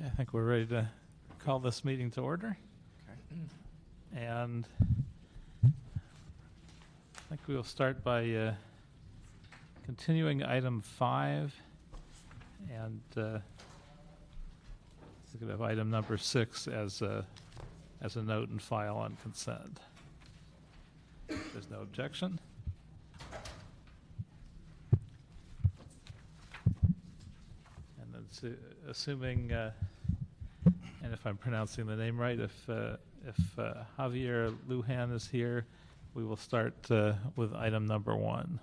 I think we're ready to call this meeting to order. Okay. And I think we will start by continuing item 5 and going to have item number 6 as a note and file on consent. There's no objection. And then assuming, and if I'm pronouncing the name right, if Javier Lujan is here, we will start with item number 1.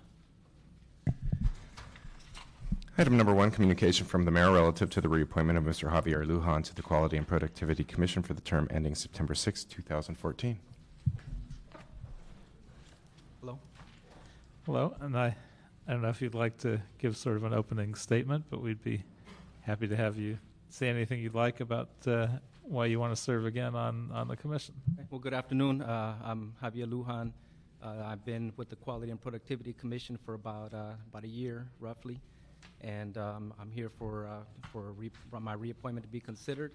Item number 1, communication from the mayor relative to the reappointment of Mr. Javier Lujan to the Quality and Productivity Commission for the term ending September 6, 2014. Hello. Hello, and I don't know if you'd like to give sort of an opening statement, but we'd be happy to have you say anything you'd like about why you want to serve again on the commission. Well, good afternoon. I'm Javier Lujan. I've been with the Quality and Productivity Commission for about a year, roughly, and I'm here for my reappointment to be considered.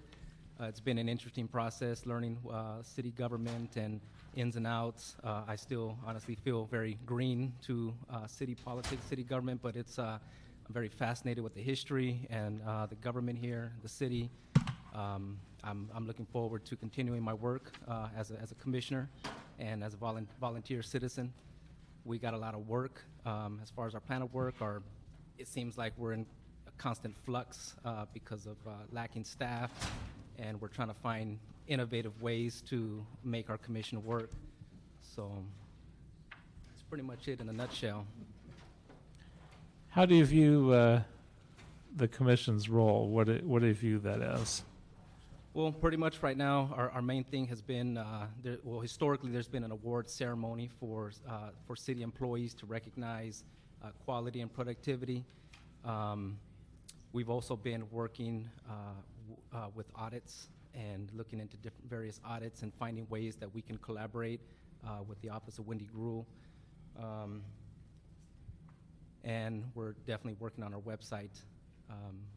It's been an interesting process, learning city government and ins and outs. I still honestly feel very green to city politics, city government, but I'm very fascinated with the history and the government here, the city. I'm looking forward to continuing my work as a commissioner and as a volunteer citizen. We got a lot of work as far as our plan of work. It seems like we're in a constant flux because of lacking staff, and we're trying to find innovative ways to make our commission work. So that's pretty much it in a nutshell. How do you view the commission's role? What do you view that as? Well, pretty much right now, our main thing has been, historically there's been an award ceremony for city employees to recognize quality and productivity. We've also been working with audits and looking into various audits and finding ways that we can collaborate with the Office of Wendy Gruhl. And we're definitely working on our website.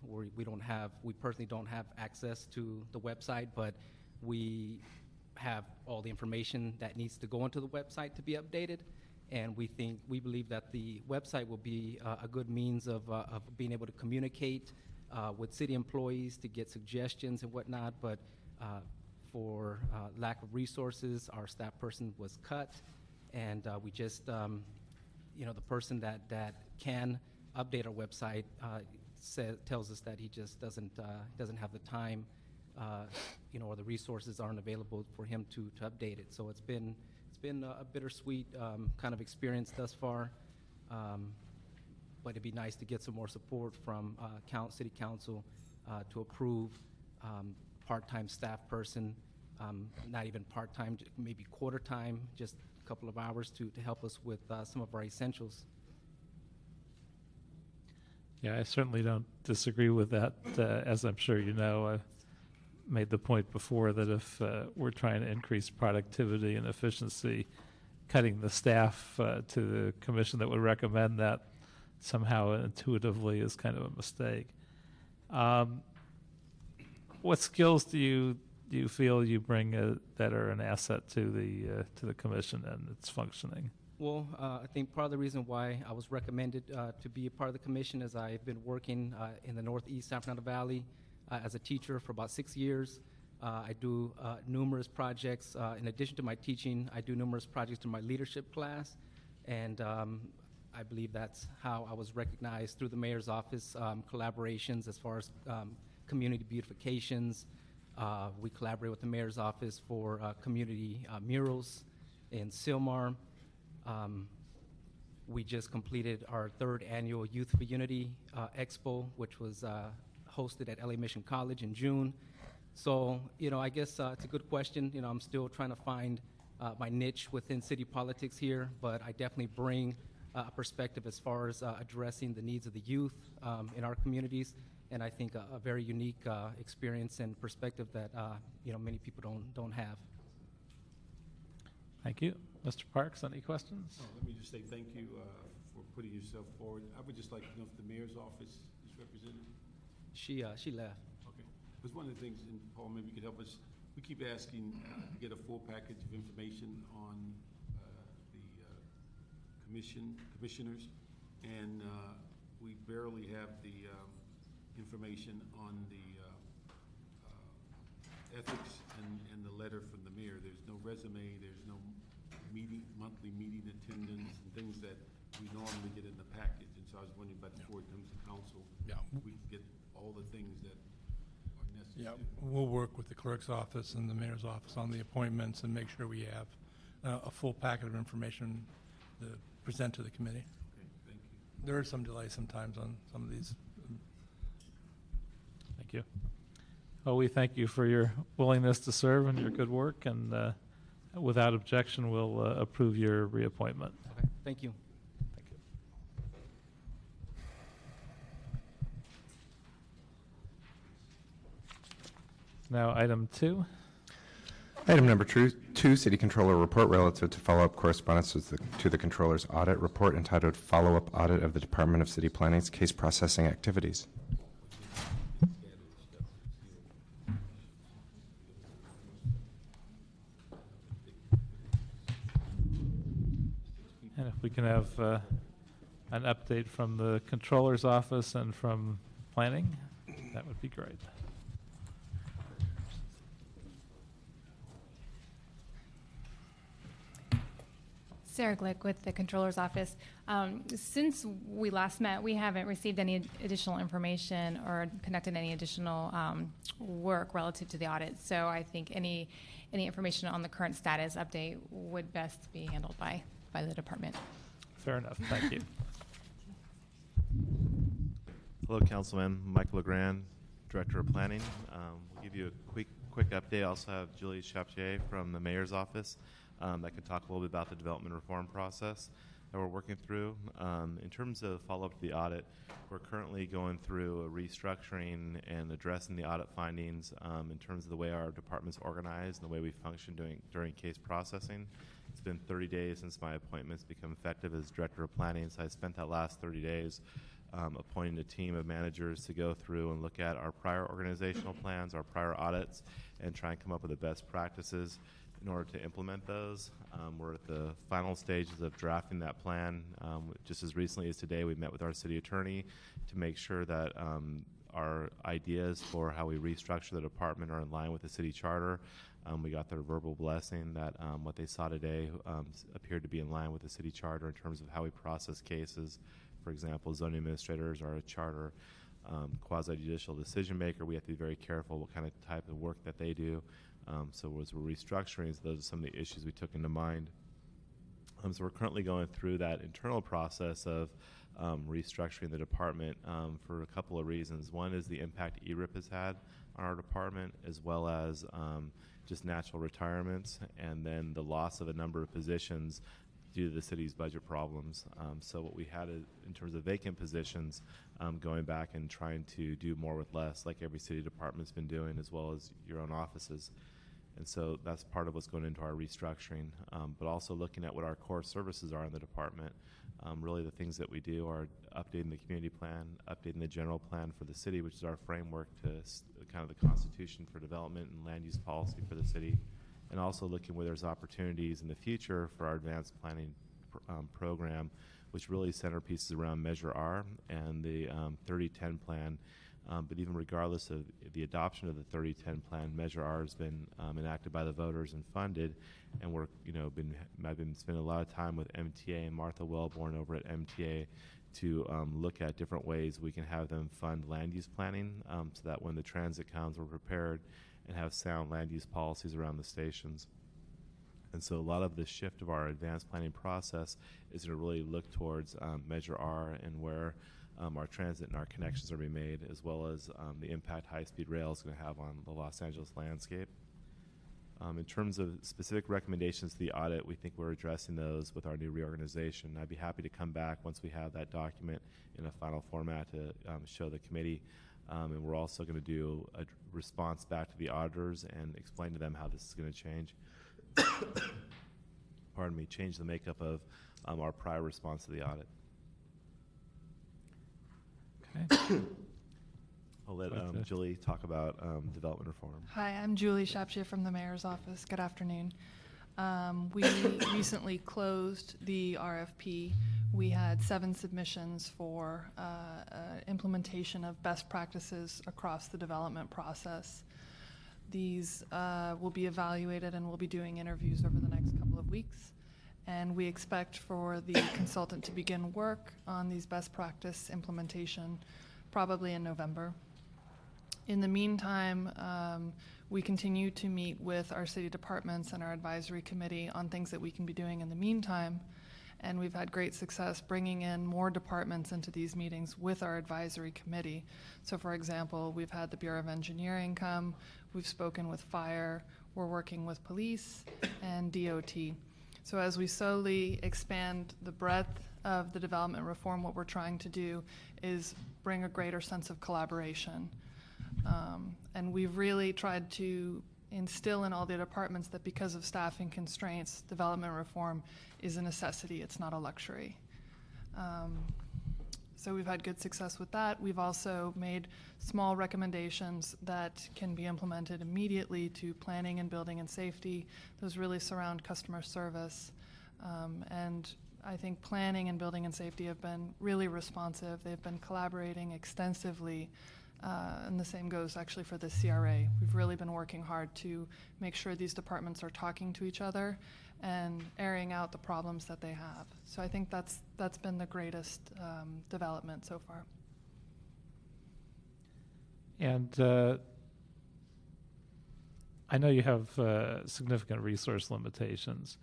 We personally don't have access to the website, but we have all the information that needs to go into the website to be updated. And we believe that the website will be a good means of being able to communicate with city employees to get suggestions and whatnot. But for lack of resources, our staff person was cut, and we just, the person that can update our website tells us that he just doesn't have the time, or the resources aren't available for him to update it. So it's been a bittersweet kind of experience thus far, but it'd be nice to get some more support from City Council to approve part-time staff person, not even part-time, maybe quarter-time, just a couple of hours to help us with some of our essentials. Yeah, I certainly don't disagree with that. As I'm sure you know, I've made the point before that if we're trying to increase productivity and efficiency, cutting the staff to the commission that would recommend that somehow intuitively is kind of a mistake. What skills do you feel you bring that are an asset to the commission and its functioning? Well, I think part of the reason why I was recommended to be a part of the commission is I've been working in the Northeast San Fernando Valley as a teacher for about 6 years. I do numerous projects. In addition to my teaching, I do numerous projects in my leadership class, and I believe that's how I was recognized through the mayor's office, collaborations as far as community beautifications. We collaborate with the mayor's office for community murals in Silmar. We just completed our 3rd annual Youth for Unity Expo, which was hosted at LA Mission College in June. So, I guess it's a good question. I'm still trying to find my niche within city politics here, but I definitely bring a perspective as far as addressing the needs of the youth in our communities, and I think a very unique experience and perspective that many people don't have. Thank you. Mr. Parks, any questions? Let me just say thank you for putting yourself forward. I would just like to know if the mayor's office is represented. She left. Okay. Because one of the things, and Paul, maybe you could help us, we keep asking to get a full package of information on the commissioners, and we barely have the information on the ethics and the letter from the mayor. There's no resume, there's no monthly meeting attendance, and things that we normally get in the package. And so I was wondering about before it comes to council, we can get all the things that are necessary. Yeah, we'll work with the clerk's office and the mayor's office on the appointments and make sure we have a full packet of information to present to the committee. Okay, thank you. There is some delay sometimes on some of these. Thank you. Well, we thank you for your willingness to serve and your good work, and without objection, we'll approve your reappointment. Okay, thank you. Thank you. Now, item 2. Item number 2, City Controller Report relative to follow-up correspondence to the Controller's Audit Report entitled Follow-up Audit of the Department of City Planning's Case Processing Activities. And if we can have an update from the Controller's Office and from Planning, that would be great. Sarah Glick with the Controller's Office. Since we last met, we haven't received any additional information or conducted any additional work relative to the audit. So I think any information on the current status update would best be handled by the department. Fair enough. Thank you. Hello, Councilman. Michael LeGrand, Director of Planning. We'll give you a quick update. I also have Julie Chaptier from the Mayor's Office that can talk a little bit about the development reform process that we're working through. In terms of follow-up to the audit, we're currently going through a restructuring and addressing the audit findings in terms of the way our department's organized and the way we function during case processing. It's been 30 days since my appointment's become effective as Director of Planning, so I spent that last 30 days appointing a team of managers to go through and look at our prior organizational plans, our prior audits, and try and come up with the best practices in order to implement those. We're at the final stages of drafting that plan. Just as recently as today, we met with our city attorney to make sure that our ideas for how we restructure the department are in line with the city charter. We got their verbal blessing that what they saw today appeared to be in line with the city charter in terms of how we process cases. For example, zoning administrators are a charter quasi-judicial decision maker. We have to be very careful what kind of type of work that they do. So as we're restructuring, those are some of the issues we took into mind. So we're currently going through that internal process of restructuring the department for a couple of reasons. One is the impact ERIP has had on our department, as well as just natural retirements, and then the loss of a number of positions due to the city's budget problems. So what we had in terms of vacant positions, going back and trying to do more with less, like every city department's been doing, as well as your own offices. And so that's part of what's going into our restructuring, but also looking at what our core services are in the department. Really the things that we do are updating the community plan, updating the general plan for the city, which is our framework to kind of the constitution for development and land use policy for the city, and also looking where there's opportunities in the future for our advanced planning program, which really centerpieces around Measure R and the 3010 plan. But even regardless of the adoption of the 3010 plan, Measure R has been enacted by the voters and funded, and I've been spending a lot of time with MTA and Martha Wellborn over at MTA to look at different ways we can have them fund land use planning, so that when the transit comes, we're prepared and have sound land use policies around the stations. And so a lot of the shift of our advanced planning process is to really look towards Measure R and where our transit and our connections are being made, as well as the impact high-speed rail is going to have on the Los Angeles landscape. In terms of specific recommendations to the audit, we think we're addressing those with our new reorganization. I'd be happy to come back once we have that document in a final format to show the committee. And we're also going to do a response back to the auditors and explain to them how this is going to change. Pardon me, change the makeup of our prior response to the audit. Okay. I'll let Okay. Julie talk about development reform. Hi, I'm Julie Shapchier from the Mayor's Office. Good afternoon. We recently closed the RFP. We had 7 submissions for implementation of best practices across the development process. These will be evaluated, and we'll be doing interviews over the next couple of weeks. And we expect for the consultant to begin work on these best practice implementation probably in November. In the meantime, we continue to meet with our city departments and our advisory committee on things that we can be doing in the meantime. And we've had great success bringing in more departments into these meetings with our advisory committee. So for example, we've had the Bureau of Engineering come, we've spoken with fire, we're working with police and DOT. So as we slowly expand the breadth of the development reform, what we're trying to do is bring a greater sense of collaboration. And we've really tried to instill in all the departments that because of staffing constraints, development reform is a necessity, it's not a luxury. So we've had good success with that. We've also made small recommendations that can be implemented immediately to planning and building and safety. Those really surround customer service. And I think planning and building and safety have been really responsive. They've been collaborating extensively. And the same goes actually for the CRA. We've really been working hard to make sure these departments are talking to each other and airing out the problems that they have. So I think that's been the greatest development so far. And I know you have significant resource limitations.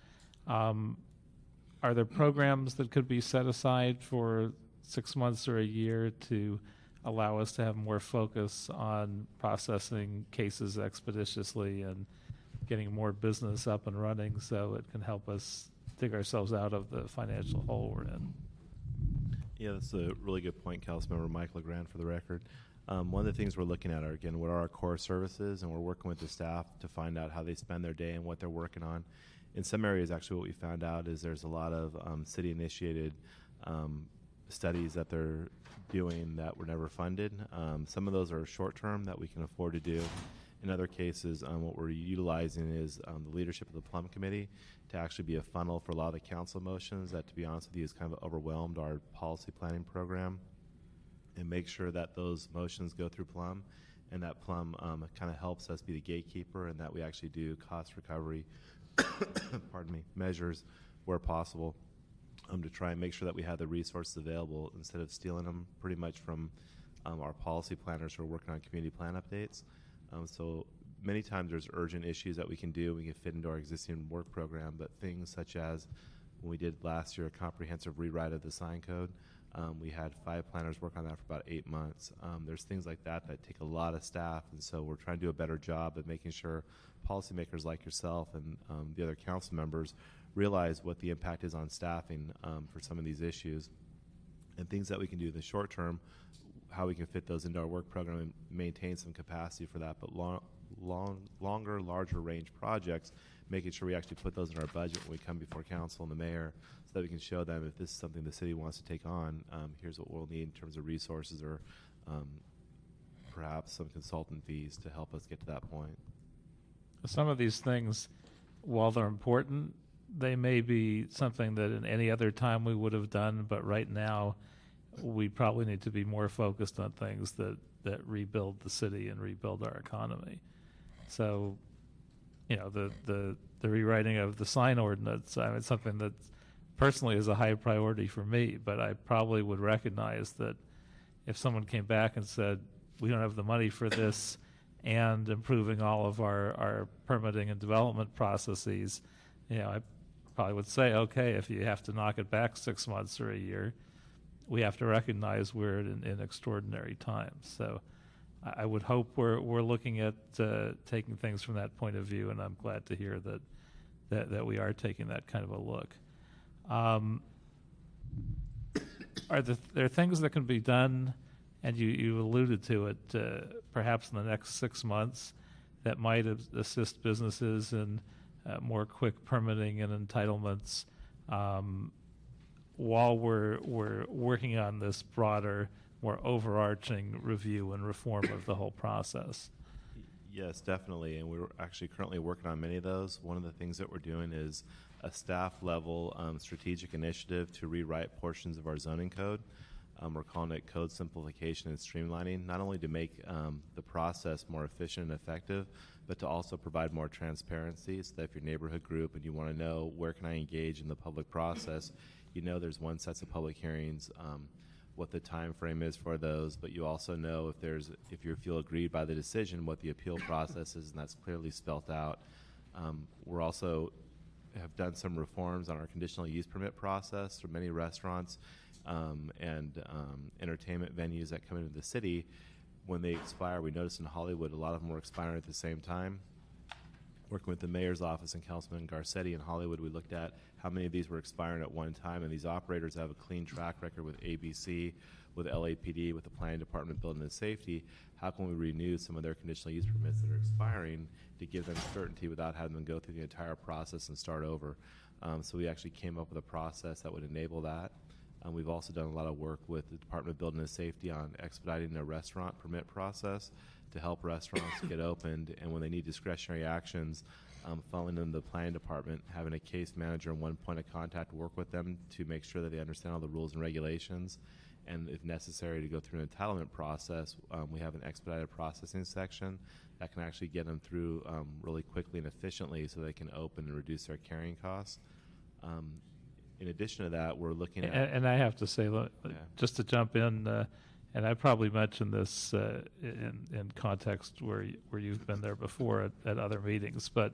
Are there programs that could be set aside for 6 months or a year to allow us to have more focus on processing cases expeditiously and getting more business up and running so it can help us dig ourselves out of the financial hole we're in? Yeah, that's a really good point, Councilmember Mike LeGrand, for the record. One of the things we're looking at are, again, what are our core services, and we're working with the staff to find out how they spend their day and what they're working on. In some areas, actually, what we found out is there's a lot of city-initiated studies that they're doing that were never funded. Some of those are short-term that we can afford to do. In other cases, what we're utilizing is the leadership of the Plum Committee to actually be a funnel for a lot of the council motions that, to be honest with you, has kind of overwhelmed our policy planning program, and make sure that those motions go through Plum, and that Plum kind of helps us be the gatekeeper, and that we actually do cost recovery pardon me, measures where possible, to try and make sure that we have the resources available instead of stealing them pretty much from our policy planners who are working on community plan updates. So many times there's urgent issues that we can do, we can fit into our existing work program, but things such as when we did last year a comprehensive rewrite of the sign code, we had 5 planners work on that for about 8 months. There's things like that that take a lot of staff, and so we're trying to do a better job of making sure policymakers like yourself and the other council members realize what the impact is on staffing for some of these issues, and things that we can do in the short term, how we can fit those into our work program and maintain some capacity for that, but longer, larger range projects, making sure we actually put those in our budget when we come before council and the mayor, so that we can show them if this is something the city wants to take on, here's what we'll need in terms of resources or perhaps some consultant fees to help us get to that point. Some of these things, while they're important, they may be something that in any other time we would have done, but right now we probably need to be more focused on things that rebuild the city and rebuild our economy. So, you know, the rewriting of the sign ordinance, I mean, it's something that personally is a high priority for me, but I probably would recognize that if someone came back and said, we don't have the money for this, and improving all of our permitting and development processes, you know, I probably would say, okay, if you have to knock it back 6 months or a year, we have to recognize we're in extraordinary times. So I would hope we're looking at taking things from that point of view, and I'm glad to hear that we are taking that kind of a look. Are there things that can be done, and you alluded to it, perhaps in the next 6 months, that might assist businesses in more quick permitting and entitlements while we're working on this broader more overarching review and reform of the whole process. Yes, definitely, and we're actually currently working on many of those. One of the things that we're doing is a staff-level strategic initiative to rewrite portions of our zoning code. We're calling it code simplification and streamlining, not only to make the process more efficient and effective, but to also provide more transparency so that if your neighborhood group and you want to know where can I engage in the public process, you know there's one set of public hearings, what the time frame is for those, but you also know if you feel aggrieved by the decision, what the appeal process is, and that's clearly spelt out. We're also have done some reforms on our conditional use permit process for many restaurants and entertainment venues that come into the city. When they expire, we noticed in Hollywood a lot of them were expiring at the same time. Working with the mayor's office and Councilman Garcetti in Hollywood, we looked at how many of these were expiring at one time, and these operators have a clean track record with ABC, with LAPD, with the Planning Department, Building and Safety. How can we renew some of their conditional use permits that are expiring to give them certainty without having them go through the entire process and start over? So we actually came up with a process that would enable that. We've also done a lot of work with the Department of Building and Safety on expediting the restaurant permit process to help restaurants get opened, and when they need discretionary actions, falling in the planning department, having a case manager and one point of contact to work with them to make sure that they understand all the rules and regulations, and if necessary to go through an entitlement process, we have an expedited processing section that can actually get them through really quickly and efficiently so they can open and reduce their carrying costs. In addition to that, we're looking at... And I have to say, look, just to jump in, and I probably mentioned this in context where you've been there before at other meetings, but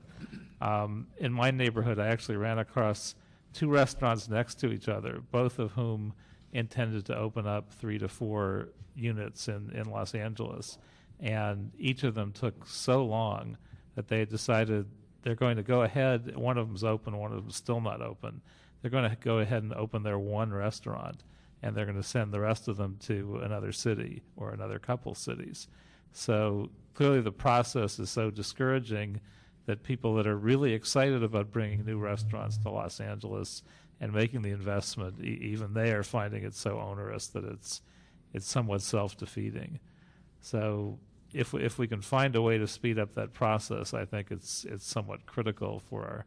in my neighborhood, I actually ran across two restaurants next to each other, both of whom intended to open up 3 to 4 units in Los Angeles, and each of them took so long that they decided they're going to go ahead. One of them's open, one of them's still not open. They're going to go ahead and open their one restaurant, and they're going to send the rest of them to another city or another couple cities. So clearly the process is so discouraging that people that are really excited about bringing new restaurants to Los Angeles and making the investment, even they are finding it so onerous that it's somewhat self-defeating. So if we can find a way to speed up that process, I think it's somewhat critical for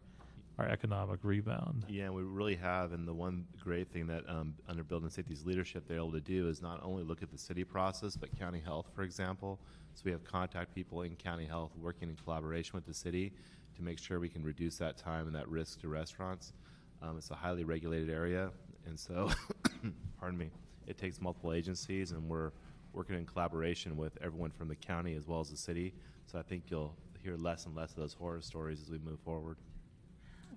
our economic rebound. Yeah, and we really have, and the one great thing that under Building and Safety's leadership they're able to do is not only look at the city process, but county health, for example. So we have contact people in county health working in collaboration with the city to make sure we can reduce that time and that risk to restaurants. It's a highly regulated area, and so, pardon me, it takes multiple agencies, and we're working in collaboration with everyone from the county as well as the city. So I think you'll hear less and less of those horror stories as we move forward.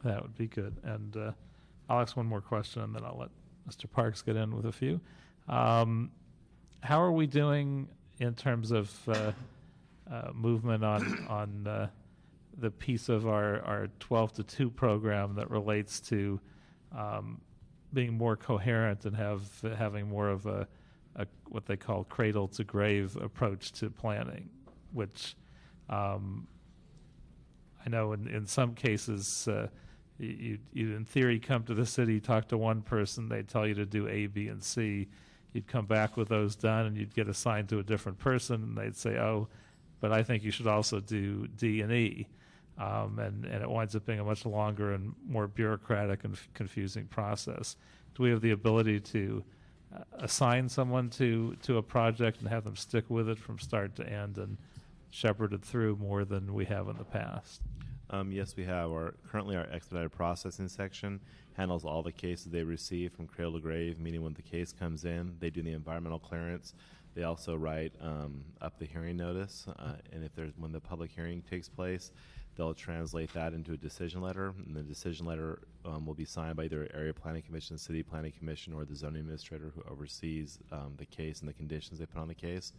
That would be good. And I'll ask one more question, and then I'll let Mr. Parks get in with a few. How are we doing in terms of movement on the piece of our 12 to 2 program that relates to being more coherent and having more of a what they call cradle to grave approach to planning, which I know in some cases you in theory come to the city, talk to one person, they tell you to do A, B, and C. You'd come back with those done, and you'd get assigned to a different person, and they'd say, oh, but I think you should also do D and E. And it winds up being a much longer and more bureaucratic and confusing process. Do we have the ability to assign someone to a project and have them stick with it from start to end and shepherd it through more than we have in the past? Yes, we have. Currently our expedited processing section handles all the cases they receive from cradle to grave, meaning when the case comes in, they do the environmental clearance. They also write up the hearing notice, and when the public hearing takes place, they'll translate that into a decision letter, and the decision letter will be signed by either Area Planning Commission, City Planning Commission, or the zoning administrator who oversees the case and the conditions they put on the case.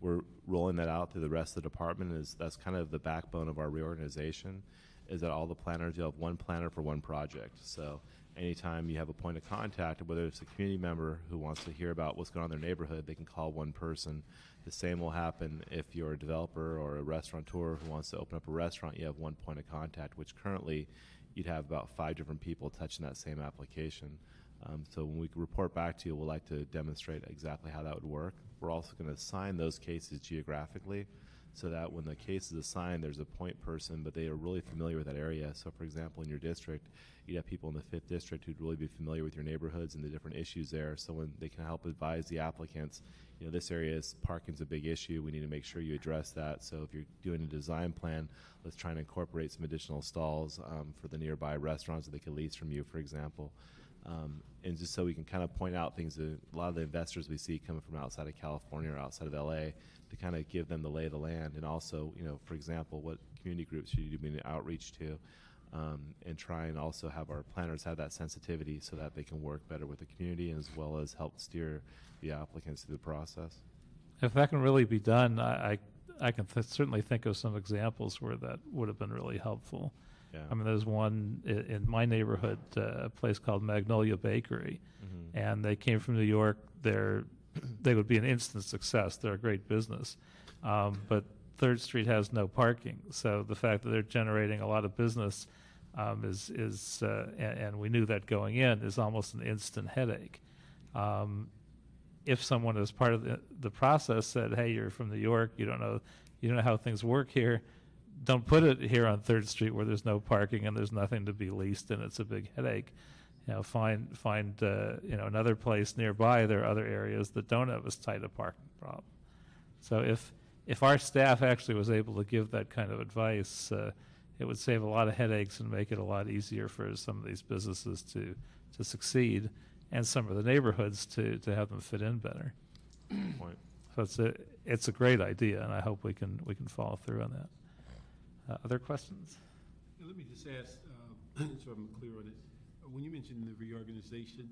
We're rolling that out through the rest of the department. That's kind of the backbone of our reorganization, is that all the planners, you'll have one planner for one project. So anytime you have a point of contact, whether it's a community member who wants to hear about what's going on in their neighborhood, they can call one person. The same will happen if you're a developer or a restaurateur who wants to open up a restaurant. You have one point of contact, which currently you'd have about 5 different people touching that same application. So when we report back to you, we'll like to demonstrate exactly how that would work. We're also going to assign those cases geographically so that when the case is assigned, there's a point person, but they are really familiar with that area. So, for example, in your district, you'd have people in the 5th district who'd really be familiar with your neighborhoods and the different issues there. So when they can help advise the applicants, you know, this area is parking's a big issue. We need to make sure you address that. So if you're doing a design plan, let's try and incorporate some additional stalls for the nearby restaurants that they could lease from you, for example. And just so we can kind of point out things that a lot of the investors we see coming from outside of California or outside of LA to kind of give them the lay of the land. And also, you know, for example, what community groups should you be doing outreach to, and try and also have our planners have that sensitivity so that they can work better with the community as well as help steer the applicants through the process. If that can really be done, I can certainly think of some examples where that would have been really helpful. Yeah. I mean, there's one in my neighborhood, a place called Magnolia Bakery, and they came from New York. They would be an instant success. They're a great business, but 3rd Street has no parking. So the fact that they're generating a lot of business and we knew that going in, is almost an instant headache. If someone as part of the process said, "Hey, you're from New York, you don't know how things work here. Don't put it here on 3rd Street where there's no parking and there's nothing to be leased and it's a big headache. You know, find another place nearby. There are other areas that don't have as tight a parking problem." So if our staff actually was able to give that kind of advice, it would save a lot of headaches and make it a lot easier for some of these businesses to succeed, and some of the neighborhoods to have them fit in better. Good point. So it's a great idea, and I hope we can follow through on that. Other questions? Let me just ask, so I'm clear on it. When you mentioned the reorganization,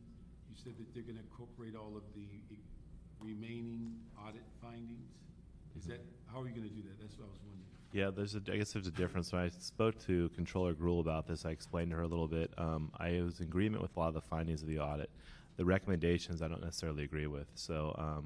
you said that they're going to incorporate all of the remaining audit findings. Is that, how are you going to do that? That's what I was wondering. Yeah, I guess there's a difference. When I spoke to Controller Gruhl about this, I explained to her a little bit. I was in agreement with a lot of the findings of the audit. The recommendations I don't necessarily agree with. So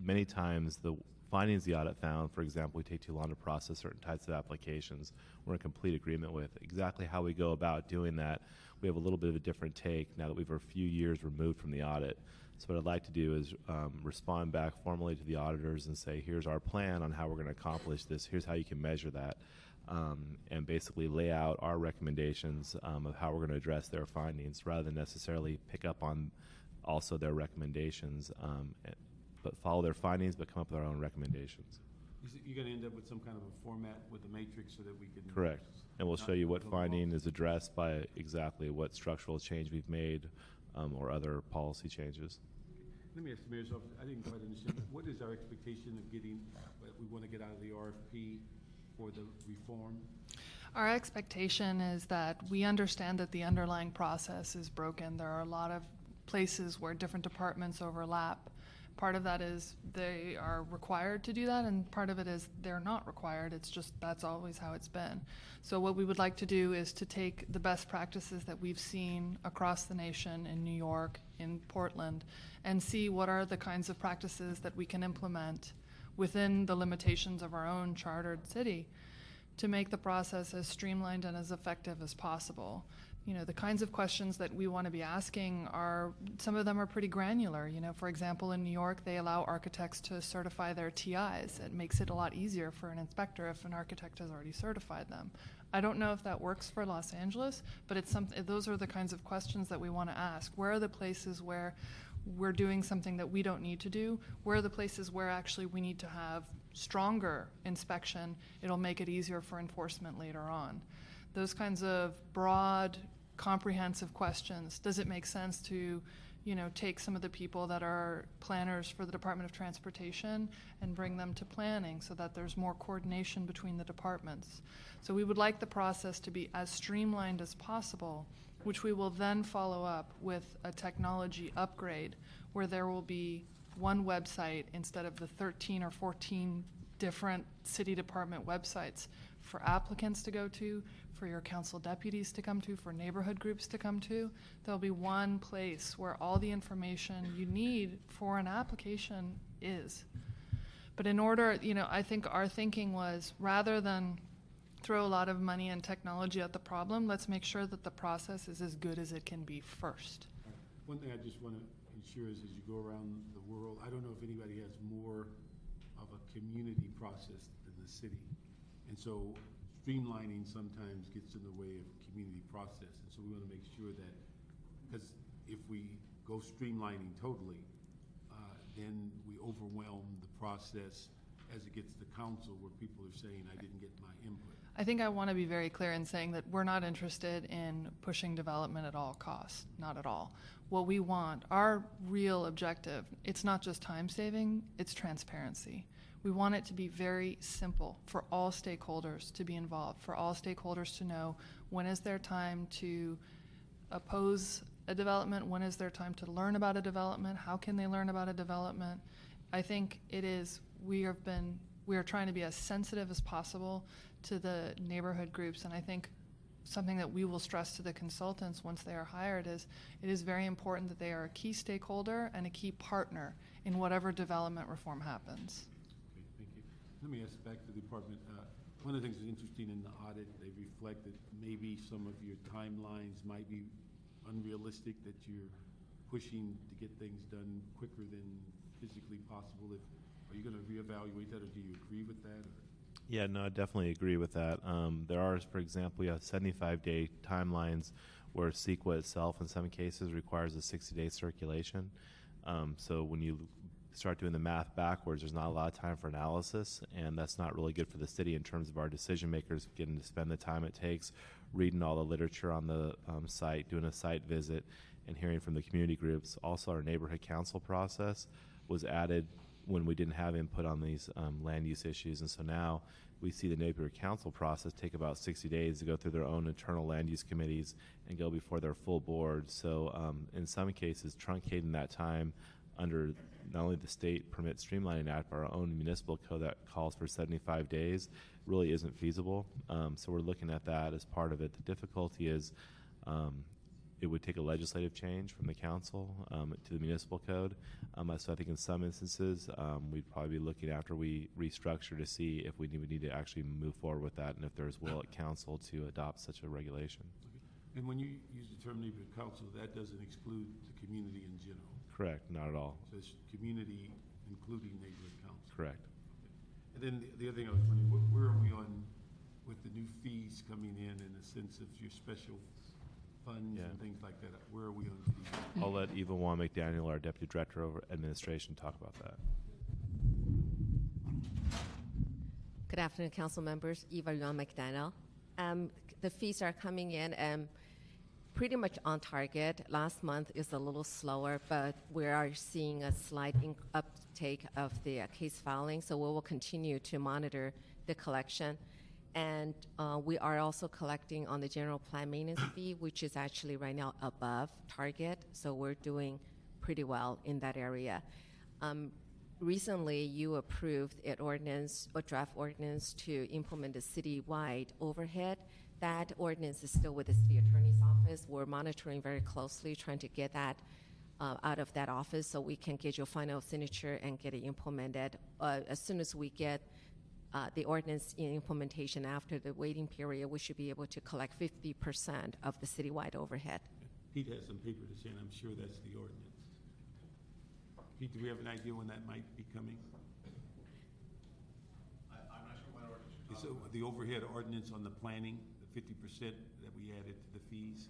many times the findings the audit found, for example, we take too long to process certain types of applications, we're in complete agreement with. Exactly how we go about doing that, we have a little bit of a different take now that we're a few years removed from the audit. So what I'd like to do is respond back formally to the auditors and say, here's our plan on how we're going to accomplish this, here's how you can measure that, and basically lay out our recommendations of how we're going to address their findings, rather than necessarily pick up on also their recommendations, but follow their findings, but come up with our own recommendations. You're going to end up with some kind of a format with a matrix so that we can... Correct. And we'll show you what finding is addressed by exactly what structural change we've made or other policy changes. Let me ask the Mayor's office, I didn't quite understand, what is our expectation of getting, what we want to get out of the RFP for the reform? Our expectation is that we understand that the underlying process is broken. There are a lot of places where different departments overlap. Part of that is they are required to do that, and part of it is they're not required. It's just that's always how it's been. So what we would like to do is to take the best practices that we've seen across the nation, in New York, in Portland, and see what are the kinds of practices that we can implement within the limitations of our own chartered city to make the process as streamlined and as effective as possible. You know, the kinds of questions that we want to be asking are, some of them are pretty granular. You know, for example, in New York, they allow architects to certify their TIs. It makes it a lot easier for an inspector if an architect has already certified them. I don't know if that works for Los Angeles, but it's those are the kinds of questions that we want to ask. Where are the places where we're doing something that we don't need to do? Where are the places where actually we need to have stronger inspection? It'll make it easier for enforcement later on. Those kinds of broad, comprehensive questions. Does it make sense to, you know, take some of the people that are planners for the Department of Transportation and bring them to planning so that there's more coordination between the departments? So we would like the process to be as streamlined as possible, which we will then follow up with a technology upgrade where there will be one website instead of the 13 or 14 different city department websites for applicants to go to, for your council deputies to come to, for neighborhood groups to come to. There'll be one place where all the information you need for an application is. But in order, you know, I think our thinking was, rather than throw a lot of money and technology at the problem, let's make sure that the process is as good as it can be first. One thing I just want to ensure is as you go around the world, I don't know if anybody has more of a community process than the city. And so streamlining sometimes gets in the way of community process. And so we want to make sure that, because if we go streamlining totally, then we overwhelm the process as it gets to council where people are saying, I didn't get my input. I think I want to be very clear in saying that we're not interested in pushing development at all costs, not at all. What we want, our real objective, it's not just time saving, it's transparency. We want it to be very simple for all stakeholders to be involved, for all stakeholders to know when is their time to oppose a development, when is their time to learn about a development, how can they learn about a development. I think it is, we are trying to be as sensitive as possible to the neighborhood groups, and I think something that we will stress to the consultants once they are hired is it is very important that they are a key stakeholder and a key partner in whatever development reform happens. Okay, thank you. Let me ask back to the department. One of the things that's interesting in the audit, they reflect that maybe some of your timelines might be unrealistic, that you're pushing to get things done quicker than physically possible. Are you going to reevaluate that, or do you agree with that? Or? Yeah, no, I definitely agree with that. There are, for example, we have 75-day timelines where CEQA itself in some cases requires a 60-day circulation. So when you start doing the math backwards, there's not a lot of time for analysis, and that's not really good for the city in terms of our decision makers getting to spend the time it takes reading all the literature on the site, doing a site visit, and hearing from the community groups. Also, our neighborhood council process was added when we didn't have input on these land use issues, and so now we see the neighborhood council process take about 60 days to go through their own internal land use committees and go before their full board. So in some cases, truncating that time under not only the state permit streamlining act, but our own municipal code that calls for 75 days really isn't feasible. So we're looking at that as part of it. The difficulty is it would take a legislative change from the council to the municipal code. So I think in some instances, we'd probably be looking after we restructure to see if we need to actually move forward with that and if there's will at council to adopt such a regulation. Okay. And when you use the term neighborhood council, that doesn't exclude the community in general? Correct, not at all. So it's community including neighborhood council? Correct. Okay. And then the other thing I was wondering, where are we on with the new fees coming in the sense of your special funds and things like that? Where are we on fees? I'll let Eva Juan McDaniel, our Deputy Director of Administration, talk about that. Good afternoon, council members. Eva Juan McDaniel. The fees are coming in pretty much on target. Last month is a little slower, but we are seeing a slight uptake of the case filing, so we will continue to monitor the collection. And we are also collecting on the general plan maintenance fee, which is actually right now above target, so we're doing pretty well in that area. Recently, you approved a draft ordinance to implement a citywide overhead. That ordinance is still with the city attorney's office. We're monitoring very closely, trying to get that out of that office so we can get your final signature and get it implemented. As soon as we get the ordinance in implementation after the waiting period, we should be able to collect 50% of the citywide overhead. Pete has some paper to say, and I'm sure that's the ordinance. Pete, do we have an idea when that might be coming? I'm not sure what ordinance you're talking about. The overhead ordinance on the planning, the 50% that we added to the fees?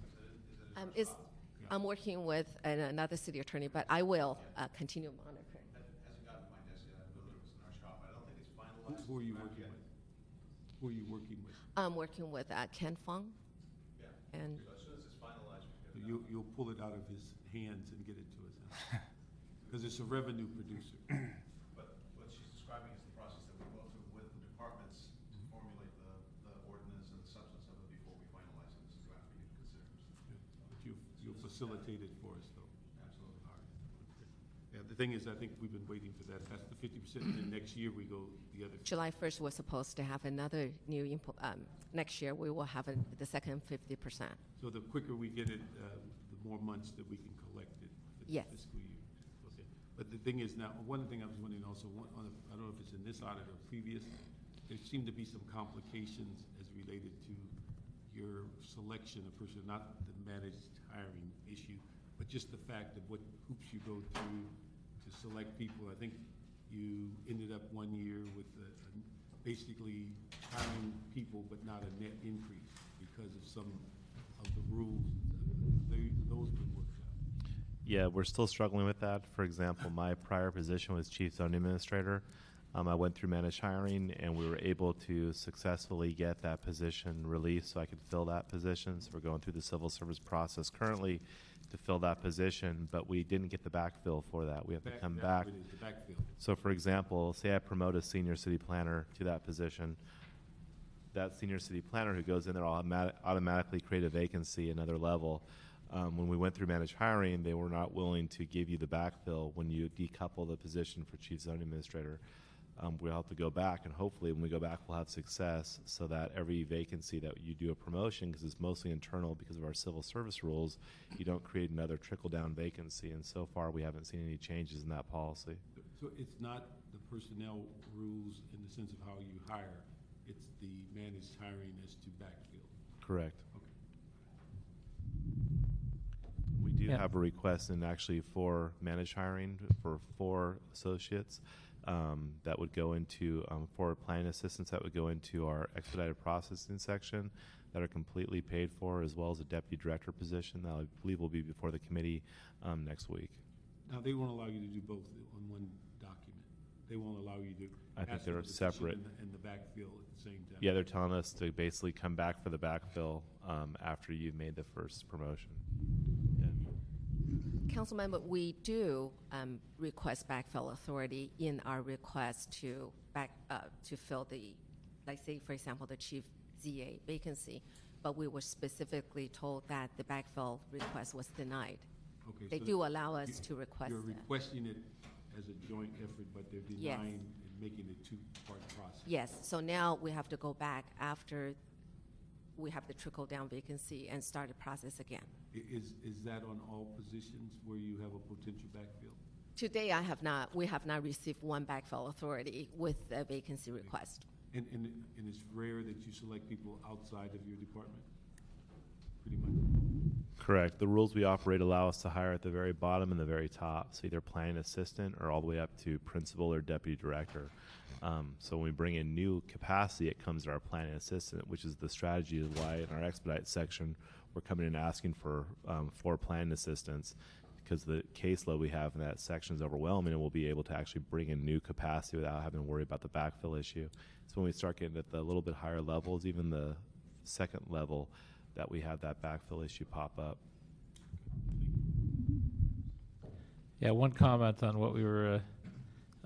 I'm working with another city attorney, but I will continue monitoring. Hasn't gotten to my desk yet. I know that it was in our shop. I don't think it's finalized. Who are you working with? Who are you working with? I'm working with Ken Fong. Yeah. And so as soon as it's finalized, we can get it out. You'll pull it out of his hands and get it to us. Because it's a revenue producer. But what she's describing is the process that we go through with the departments to formulate the ordinance and the substance of it before we finalize it. This is a draft for you to consider. But you'll facilitate it for us, though. Absolutely. All right. Yeah, the thing is, I think we've been waiting for that. That's the 50%, and then next year we go the other. July 1st, we're supposed to have another new input. Next year, we will have the second 50%. So the quicker we get it, the more months that we can collect it for the Yes. fiscal year. Okay. But the thing is now, one thing I was wondering also, I don't know if it's in this audit or previous, there seemed to be some complications as related to your selection of person, not the managed hiring issue, but just the fact of what hoops you go through to select people. I think you ended up one year with basically hiring people but not a net increase because of some of the rules. Those been worked out. Yeah, we're still struggling with that. For example, my prior position was Chief Zoning Administrator. I went through managed hiring, and we were able to successfully get that position released so I could fill that position. So we're going through the civil service process currently to fill that position, but we didn't get the backfill for that. We have to come back. The backfill. So, for example, say I promote a senior city planner to that position. That senior city planner who goes in there will automatically create a vacancy another level. When we went through managed hiring, they were not willing to give you the backfill when you decouple the position for Chief Zoning Administrator. We'll have to go back, and hopefully when we go back, we'll have success so that every vacancy that you do a promotion, because it's mostly internal because of our civil service rules, you don't create another trickle-down vacancy. And so far, we haven't seen any changes in that policy. So it's not the personnel rules in the sense of how you hire. It's the managed hiring as to backfill. Correct. Okay. We do have a request, and actually for managed hiring for 4 associates that would go into, 4 planning assistants that would go into our expedited processing section that are completely paid for, as well as a deputy director position that I believe will be before the committee next week. Now, they won't allow you to do both on one document. They won't allow you to. I think they're separate. And the backfill at the same time. Yeah, they're telling us to basically come back for the backfill after you've made the first promotion. Yeah. Councilmember, we do request backfill authority in our request to fill the, like say, for example, the chief ZA vacancy, but we were specifically told that the backfill request was denied. Okay, They so do allow us to request You're that. requesting it as a joint effort, but they're Yes. denying and making it 2-part process. Yes, so now we have to go back after we have the trickle-down vacancy and start the process again. Is that on all positions where you have a potential backfill? Today, we have not received one backfill authority with a vacancy request. And it's rare that you select people outside of your department? Pretty much. Correct. The rules we operate allow us to hire at the very bottom and the very top, so either planning assistant or all the way up to principal or deputy director. So when we bring in new capacity, it comes to our planning assistant, which is the strategy is why in our expedite section, we're coming in asking for 4 planning assistants, because the caseload we have in that section is overwhelming, and we'll be able to actually bring in new capacity without having to worry about the backfill issue. So when we start getting at the little bit higher levels, even the second level, that we have that backfill issue pop up. Yeah, one comment on what we were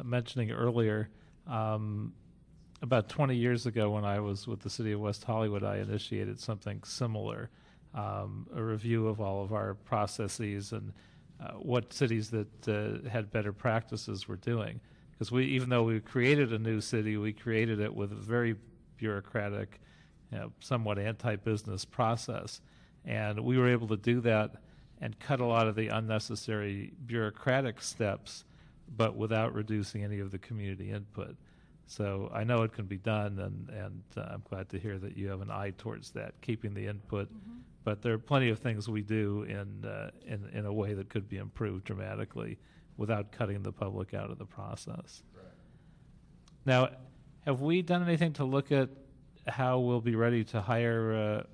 mentioning earlier. About 20 years ago, when I was with the city of West Hollywood, I initiated something similar, a review of all of our processes and what cities that had better practices were doing. Because even though we created a new city, we created it with a very bureaucratic, somewhat anti-business process. And we were able to do that and cut a lot of the unnecessary bureaucratic steps, but without reducing any of the community input. So I know it can be done, and I'm glad to hear that you have an eye towards that, keeping the input. Mm-hmm. But there are plenty of things we do in a way that could be improved dramatically without cutting the public out of the process. Right. Now, have we done anything to look at how we'll be ready to hire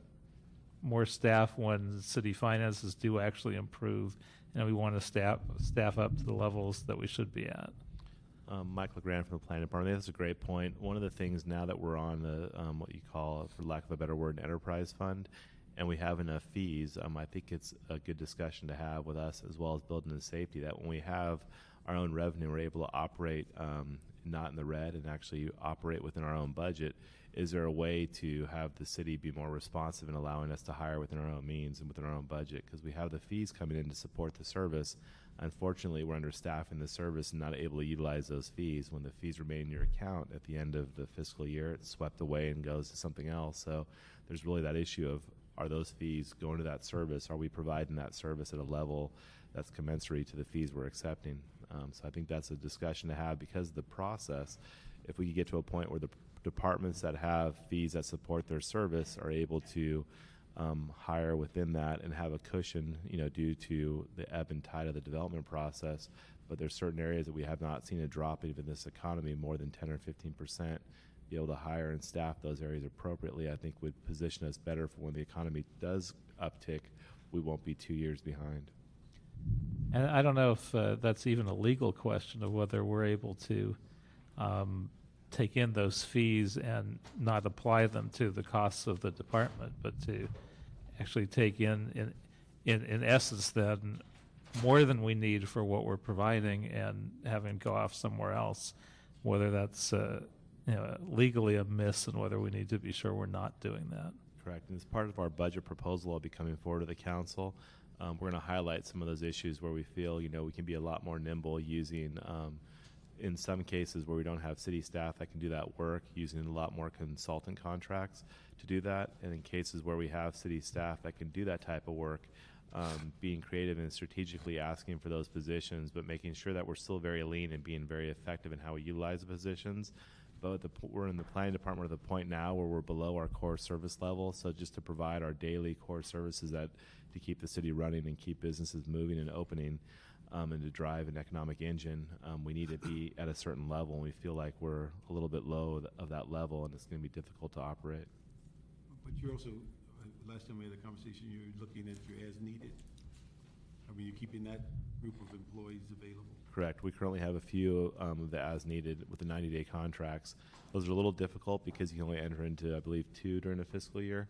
more staff when city finances do actually improve, and we want to staff up to the levels that we should be at? Michael LeGrand from the Planning Department. That's a great point. One of the things now that we're on the what you call, for lack of a better word, an enterprise fund, and we have enough fees, I think it's a good discussion to have with us as well as building the safety that when we have our own revenue, we're able to operate not in the red and actually operate within our own budget. Is there a way to have the city be more responsive in allowing us to hire within our own means and within our own budget? Because we have the fees coming in to support the service. Unfortunately, we're understaffing the service and not able to utilize those fees. When the fees remain in your account at the end of the fiscal year, it's swept away and goes to something else. So there's really that issue of, are those fees going to that service? Are we providing that service at a level that's commensurate to the fees we're accepting? So I think that's a discussion to have, because of the process. If we could get to a point where the departments that have fees that support their service are able to hire within that and have a cushion, due to the ebb and tide of the development process. But there's certain areas that we have not seen a drop even in this economy more than 10 or 15%. Be able to hire and staff those areas appropriately, I think, would position us better for when the economy does uptick. We won't be 2 years behind. And I don't know if that's even a legal question of whether we're able to take in those fees and not apply them to the costs of the department, but to actually take in essence then more than we need for what we're providing and having to go off somewhere else, whether that's legally amiss and whether we need to be sure we're not doing that. Correct. And as part of our budget proposal I'll be coming forward to the council, we're going to highlight some of those issues where we feel, we can be a lot more nimble using, in some cases where we don't have city staff that can do that work, using a lot more consultant contracts to do that. And in cases where we have city staff that can do that type of work, being creative and strategically asking for those positions, but making sure that we're still very lean and being very effective in how we utilize the positions. But we're in the planning department at the point now where we're below our core service level. So just to provide our daily core services to keep the city running and keep businesses moving and opening, and to drive an economic engine, we need to be at a certain level. And we feel like we're a little bit low of that level, and it's going to be difficult to operate. But you're also, last time we had a conversation, you're looking at your as needed. I mean, you're keeping that group of employees available. Correct. We currently have a few of the as needed with the 90-day contracts. Those are a little difficult because you can only enter into, I believe, 2 during a fiscal year.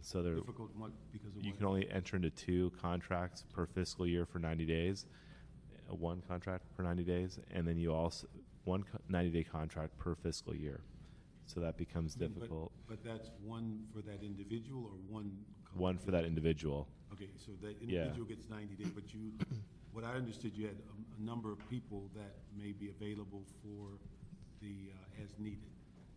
So they're difficult because of you what? can only enter into 2 contracts per fiscal year for 90 days, 1 contract per 90 days, and then you also 1 90-day contract per fiscal year. So that becomes difficult. But that's one for that individual or one? One for that individual. Okay, so that individual gets 90 days, but you, what I understood, you had a number of people that may be available for the as needed.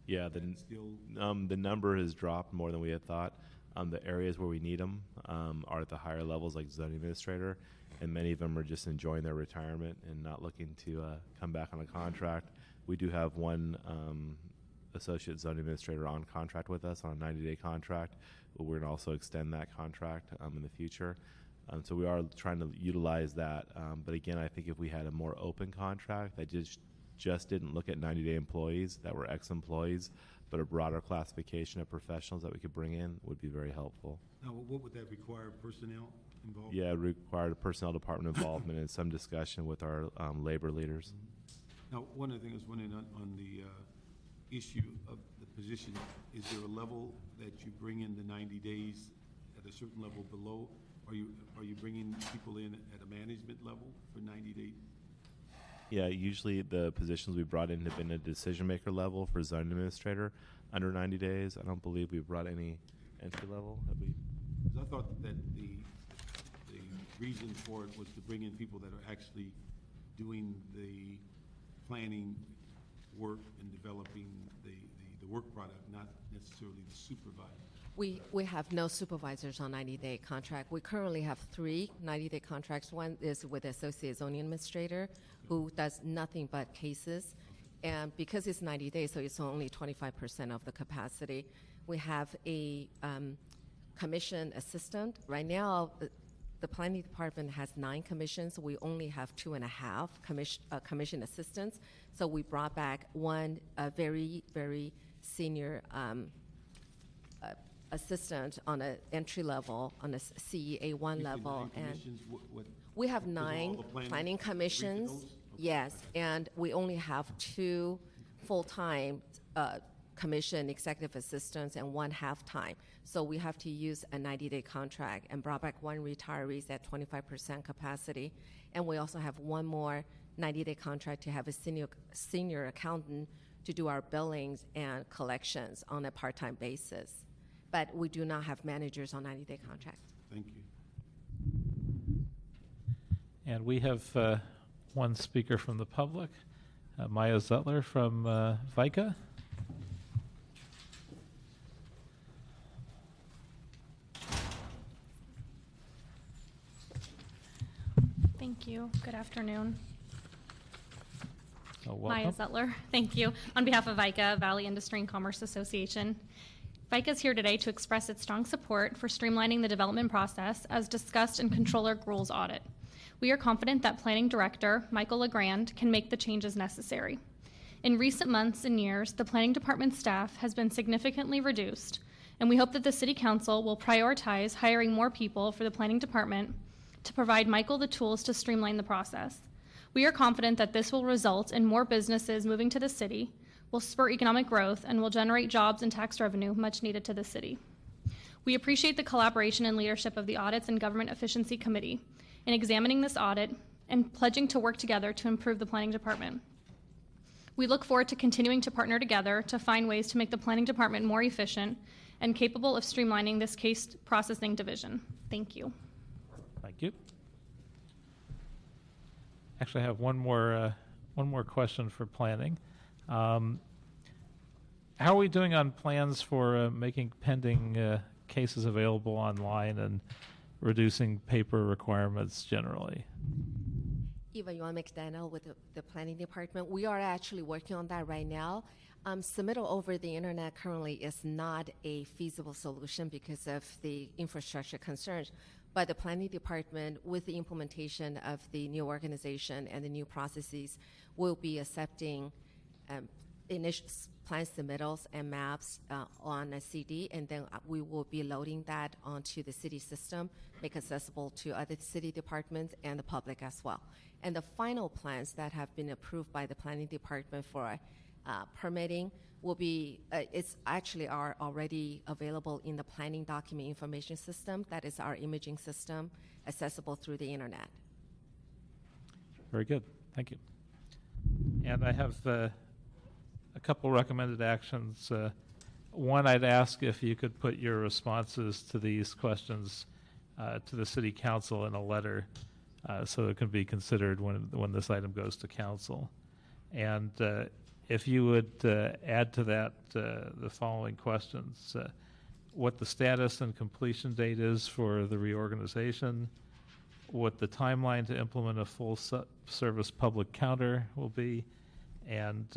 Yeah, the number has dropped more than we had thought. The areas where we need them are at the higher levels, like zoning administrator, and many of them are just enjoying their retirement and not looking to come back on a contract. We do have one associate zoning administrator on contract with us on a 90-day contract, but we're going to also extend that contract in the future. So we are trying to utilize that. But again, I think if we had a more open contract that just didn't look at 90-day employees that were ex-employees, but a broader classification of professionals that we could bring in would be very helpful. Now, what would that require? Personnel involved? Yeah, it required a personnel department involvement and some discussion with our labor leaders. Mm-hmm. Now, one of the things I was wondering on the issue of the position, is there a level that you bring in the 90 days at a certain level below? Are you bringing people in at a management level for 90 days? Yeah, usually the positions we brought in have been a decision-maker level for zoning administrator under 90 days. I don't believe we've brought any entry level. Have we? Because I thought that the reason for it was to bring in people that are actually doing the planning work and developing the work product, not necessarily the supervisor. We have no supervisors on 90-day contract. We currently have 3 90-day contracts. One is with associate zoning administrator who does nothing but cases. And because it's 90 days, so it's only 25% of the capacity. We have a commission assistant. Right now, the planning department has 9 commissions. We only have 2.5 commission assistants. So we brought back one very, very senior assistant on an entry level, on a CEA1 level. And we have 9 planning commissions. Okay. Yes, and we only have 2 full-time commission executive assistants and 1 half-time. So we have to use a 90-day contract and brought back 1 retiree at 25% capacity. And we also have 1 more 90-day contract to have a senior accountant to do our billings and collections on a part-time basis. But we do not have managers on 90-day contracts. Thank you. And we have one speaker from the public, Maya Zutler from VICA. Thank you. Good afternoon. Oh, Maya Zutler. Thank you. On behalf of VICA, Valley Industry and Commerce Association. FICA is here today to express its strong support for streamlining the development process as discussed in Controller Gruhl's audit. We are confident that Planning Director Michael LeGrand can make the changes necessary. In recent months and years, the Planning Department staff has been significantly reduced, and we hope that the City Council will prioritize hiring more people for the Planning Department to provide Michael the tools to streamline the process. We are confident that this will result in more businesses moving to the city, will spur economic growth, and will generate jobs and tax revenue much needed to the city. We appreciate the collaboration and leadership of the Audits and Government Efficiency Committee in examining this audit and pledging to work together to improve the Planning Department. We look forward to continuing to partner together to find ways to make the Planning Department more efficient and capable of streamlining this case processing division. Thank you. Thank you. Actually, I have one more question for planning. How are we doing on plans for making pending cases available online and reducing paper requirements generally? Eva Yuan McDaniel with the Planning Department. We are actually working on that right now. Submittal over the internet currently is not a feasible solution because of the infrastructure concerns. But the Planning Department, with the implementation of the new organization and the new processes, will be accepting initial plan submittals and maps on a CD, and then we will be loading that onto the city system, make accessible to other city departments and the public as well. And the final plans that have been approved by the Planning Department for permitting will be, it's actually are already available in the Planning Document Information System. That is our imaging system, accessible through the internet. Very good. Thank you. And I have a couple recommended actions. One, I'd ask if you could put your responses to these questions to the City Council in a letter so it can be considered when this item goes to Council. And if you would add to that the following questions. What the status and completion date is for the reorganization, what the timeline to implement a full service public counter will be, and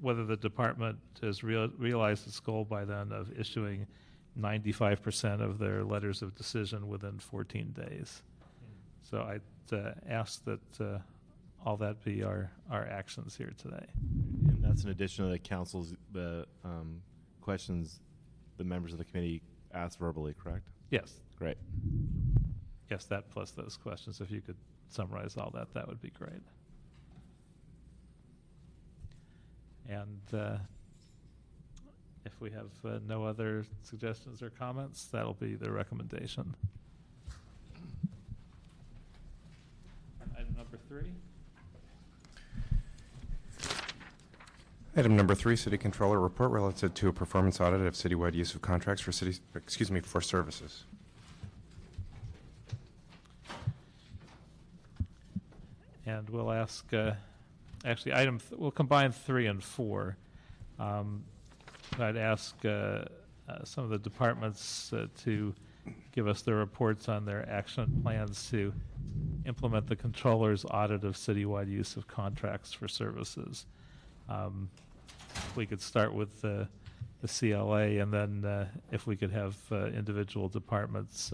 whether the department has realized its goal by then of issuing 95% of their letters of decision within 14 days. So I'd ask that all that be our actions here today. And that's in addition to the council's questions the members of the committee asked verbally, correct? Yes. Great. Yes, that plus those questions. If you could summarize all that, that would be great. And if we have no other suggestions or comments, that'll be the recommendation. Item number 3. Item number 3, City Controller Report relative to a performance audit of citywide use of contracts for for services. And we'll ask, actually, we'll combine 3 and 4. I'd ask some of the departments to give us their reports on their action plans to implement the controller's audit of citywide use of contracts for services. We could start with the CLA, and then if we could have individual departments,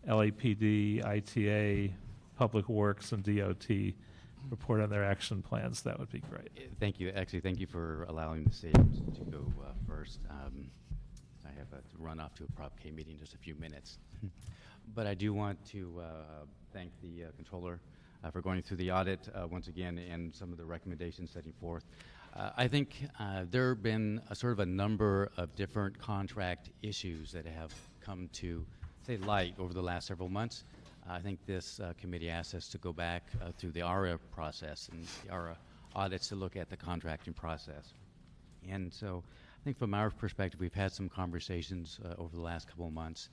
LAPD, ITA, Public Works, and DOT report on their action plans, that would be great. Thank you. Actually, thank you for allowing the city to go first. I have to run off to a Prop K meeting in just a few minutes. But I do want to thank the controller for going through the audit once again and some of the recommendations setting forth. I think there have been a number of different contract issues that have come to, say, light over the last several months. I think this committee asked us to go back through the ARA process and the ARA audits to look at the contracting process. And so I think from our perspective, we've had some conversations over the last couple of months,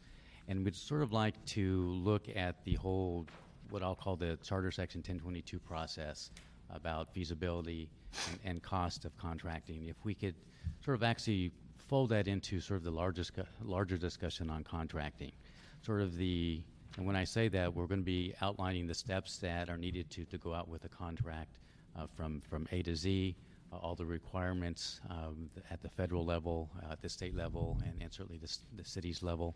and we'd sort of like to look at the whole, what I'll call the Charter Section 1022 process about feasibility and cost of contracting. If we could sort of actually fold that into sort of the larger discussion on contracting. And when I say that, we're going to be outlining the steps that are needed to go out with a contract from A to Z, all the requirements at the federal level, at the state level, and certainly the city's level.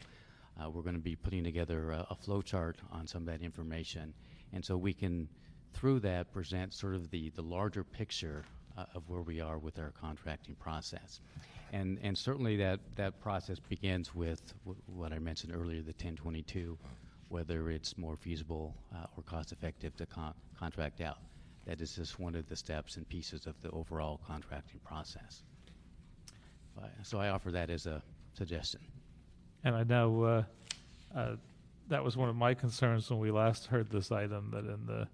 We're going to be putting together a flow chart on some of that information. And so we can, through that, present sort of the larger picture of where we are with our contracting process. And certainly that process begins with what I mentioned earlier, the 1022, whether it's more feasible or cost-effective to contract out. That is just one of the steps and pieces of the overall contracting process. So I offer that as a suggestion. And I know that was one of my concerns when we last heard this item, that in the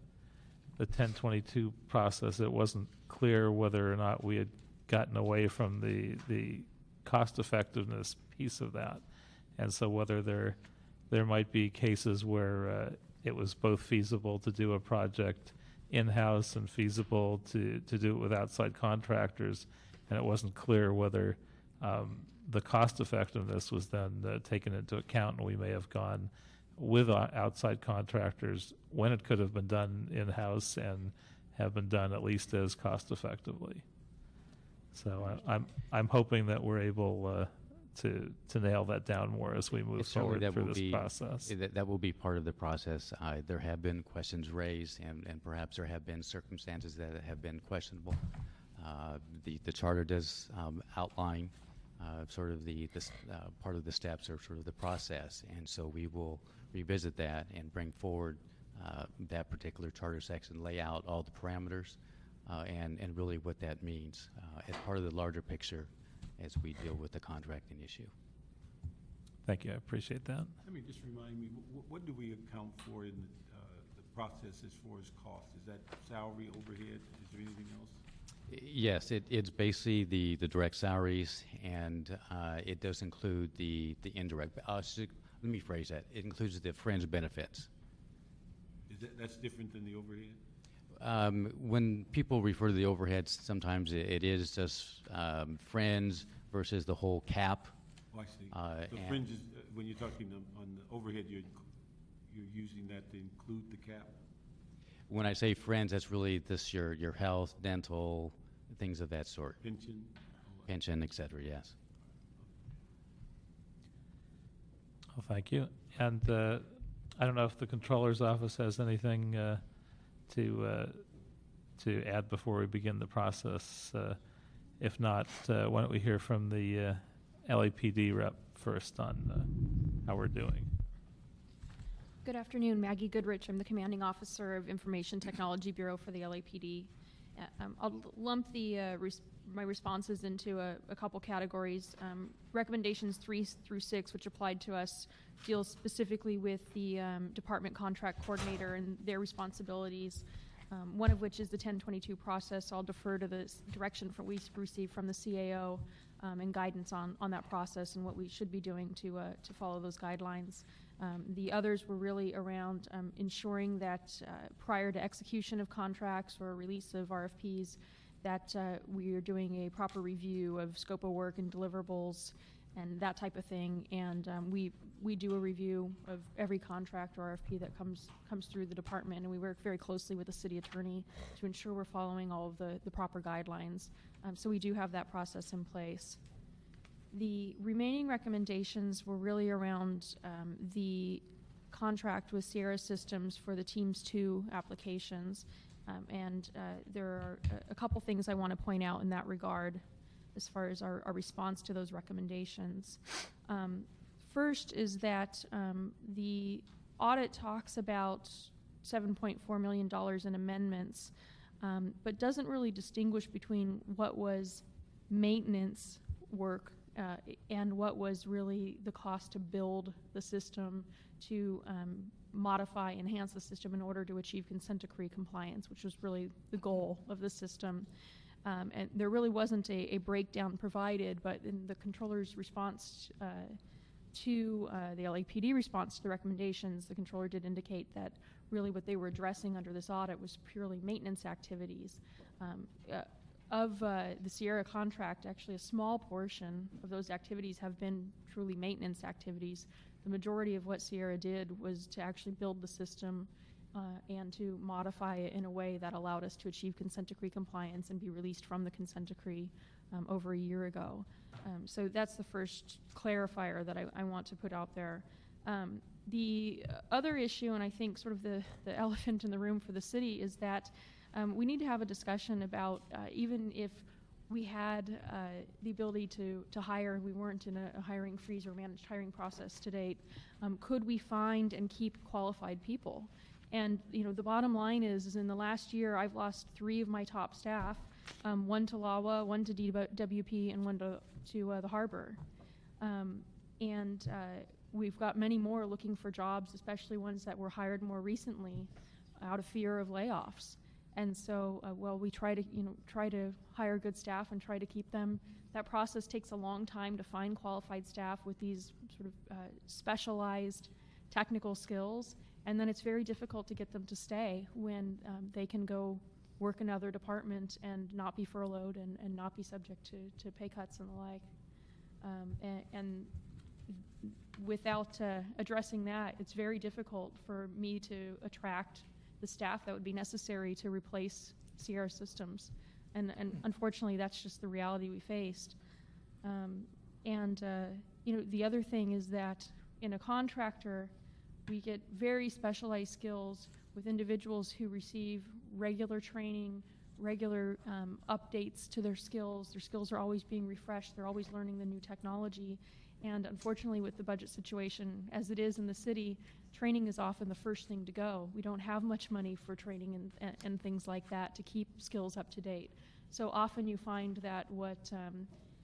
1022 process, it wasn't clear whether or not we had gotten away from the cost effectiveness piece of that. And so whether there might be cases where it was both feasible to do a project in-house and feasible to do it with outside contractors, and it wasn't clear whether the cost effectiveness was then taken into account, and we may have gone with outside contractors when it could have been done in-house and have been done at least as cost effectively. So I'm hoping that we're able to nail that down more as we move forward through this process. That will be part of the process. There have been questions raised, and perhaps there have been circumstances that have been questionable. The charter does outline sort of the part of the steps or sort of the process, and so we will revisit that and bring forward that particular charter section, lay out all the parameters, and really what that means as part of the larger picture as we deal with the contracting issue. Thank you. I appreciate that. Let me just remind me, what do we account for in the process as far as cost? Is that salary, overhead? Is there anything else? Yes, it's basically the direct salaries, and it does include the indirect. Let me phrase that. It includes the fringe benefits. That's different than the overhead? When people refer to the overheads, sometimes it is just fringe versus the whole cap. Oh, I see. The fringe is, when you're talking on the overhead, you're using that to include the cap? When I say fringe, that's really this your health, dental, things of that sort. Pension? Pension, et cetera, yes. Well, thank you. And I don't know if the Controller's Office has anything to add before we begin the process. If not, why don't we hear from the LAPD rep first on how we're doing. Good afternoon, Maggie Goodrich. I'm the Commanding Officer of Information Technology Bureau for the LAPD. I'll lump my responses into a couple categories. Recommendations 3 through 6, which applied to us, deal specifically with the department contract coordinator and their responsibilities, one of which is the 1022 process. I'll defer to the direction we received from the CAO and guidance on that process and what we should be doing to follow those guidelines. The others were really around ensuring that prior to execution of contracts or release of RFPs, that we are doing a proper review of scope of work and deliverables and that type of thing. And we do a review of every contract or RFP that comes through the department, and we work very closely with the city attorney to ensure we're following all of the proper guidelines. So we do have that process in place. The remaining recommendations were really around the contract with Sierra Systems for the Teams 2 applications. There are a couple things I want to point out in that regard as far as our response to those recommendations. First is that the audit talks about $7.4 million in amendments, but doesn't really distinguish between what was maintenance work and what was really the cost to build the system, to modify, enhance the system in order to achieve consent decree compliance, which was really the goal of the system. And there really wasn't a breakdown provided, but in the controller's response to the LAPD response to the recommendations, the controller did indicate that really what they were addressing under this audit was purely maintenance activities. Of the Sierra contract, actually a small portion of those activities have been truly maintenance activities. The majority of what Sierra did was to actually build the system and to modify it in a way that allowed us to achieve consent decree compliance and be released from the consent decree over a year ago. So that's the first clarifier that I want to put out there. The other issue, and I think sort of the elephant in the room for the city, is that we need to have a discussion about even if we had the ability to hire, we weren't in a hiring freeze or managed hiring process to date, could we find and keep qualified people? And the bottom line is in the last year, I've lost 3 of my top staff, one to LAWA, one to DWP, and one to the harbor. We've got many more looking for jobs, especially ones that were hired more recently out of fear of layoffs. And so, while we try to hire good staff and try to keep them, that process takes a long time to find qualified staff with these sort of specialized technical skills. And then it's very difficult to get them to stay when they can go work in another department and not be furloughed and not be subject to pay cuts and the like. And without addressing that, it's very difficult for me to attract the staff that would be necessary to replace Sierra systems. And unfortunately, that's just the reality we faced. The other thing is that in a contractor, we get very specialized skills with individuals who receive regular training, regular updates to their skills. Their skills are always being refreshed. They're always learning the new technology. And unfortunately, with the budget situation as it is in the city, training is often the first thing to go. We don't have much money for training and things like that to keep skills up to date. So often you find that what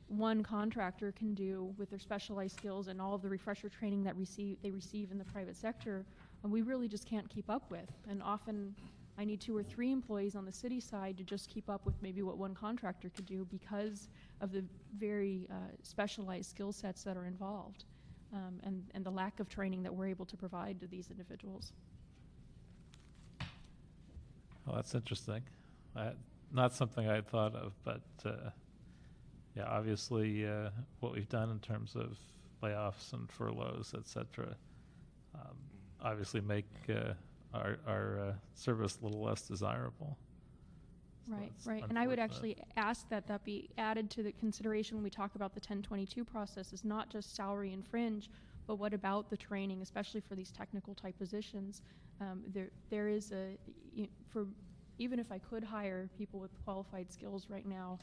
one contractor can do with their specialized skills and all of the refresher training that they receive in the private sector, we really just can't keep up with. And often I need 2 or 3 employees on the city side to just keep up with maybe what one contractor could do because of the very specialized skill sets that are involved and the lack of training that we're able to provide to these individuals. Well, that's interesting. Not something I had thought of, but yeah, obviously what we've done in terms of layoffs and furloughs, et cetera, obviously make our service a little less desirable. So Right. And I would actually ask that be added to the consideration when we talk about the 1022 process, is not just salary and fringe, but what about the training, especially for these technical type positions. There is even if I could hire people with qualified skills right now,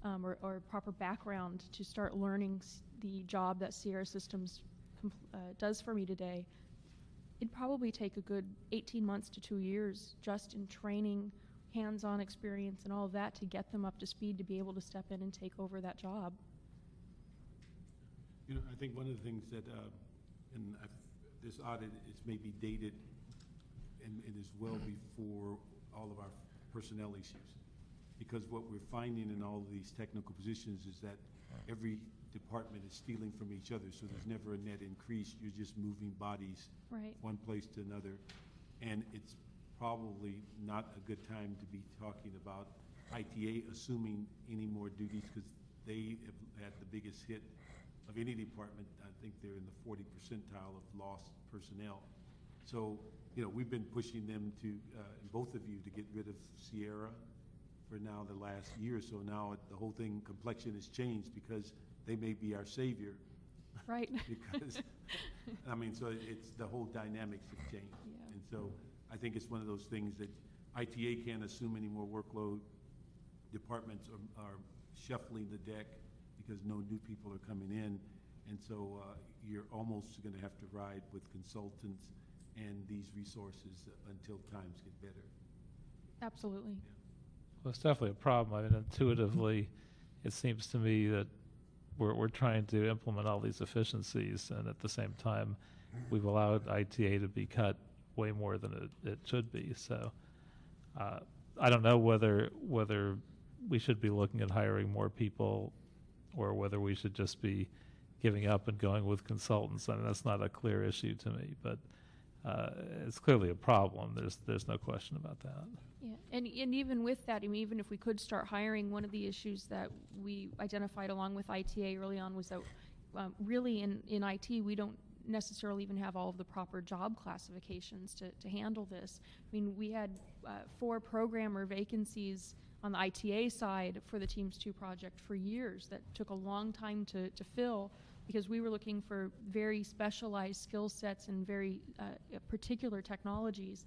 or proper background to start learning the job that Sierra Systems does for me today, it'd probably take a good 18 months to 2 years just in training, hands-on experience, and all of that to get them up to speed to be able to step in and take over that job. I think one of the things that, this audit is maybe dated and is well before all of our personnel issues. Because what we're finding in all of these technical positions is that every department is stealing from each other, so there's never a net increase. You're just moving bodies one place to another. And it's probably not a good time to be talking about ITA assuming any more duties, because they have had the biggest hit of any department. I think they're in the 40 percentile of lost personnel. So, we've been pushing them to, both of you, to get rid of Sierra for now the last year or so. Now the whole thing, complexion has changed because they may be our savior. Right. Because, so it's the whole dynamics have changed. Yeah. And so I think it's one of those things that ITA can't assume any more workload. Departments are shuffling the deck because no new people are coming in. And so you're almost going to have to ride with consultants and these resources until times get better. Absolutely. Yeah. Well, it's definitely a problem. Intuitively, it seems to me that we're trying to implement all these efficiencies, and at the same time, we've allowed ITA to be cut way more than it should be. So I don't know whether we should be looking at hiring more people or whether we should just be giving up and going with consultants. That's not a clear issue to me, but it's clearly a problem. There's no question about that. Yeah, and even with that, even if we could start hiring, one of the issues that we identified along with ITA early on was that really in IT we don't necessarily even have all of the proper job classifications to handle this. I mean, we had 4 programmer vacancies on the ITA side for the Teams 2 project for years that took a long time to fill, because we were looking for very specialized skill sets and very particular technologies.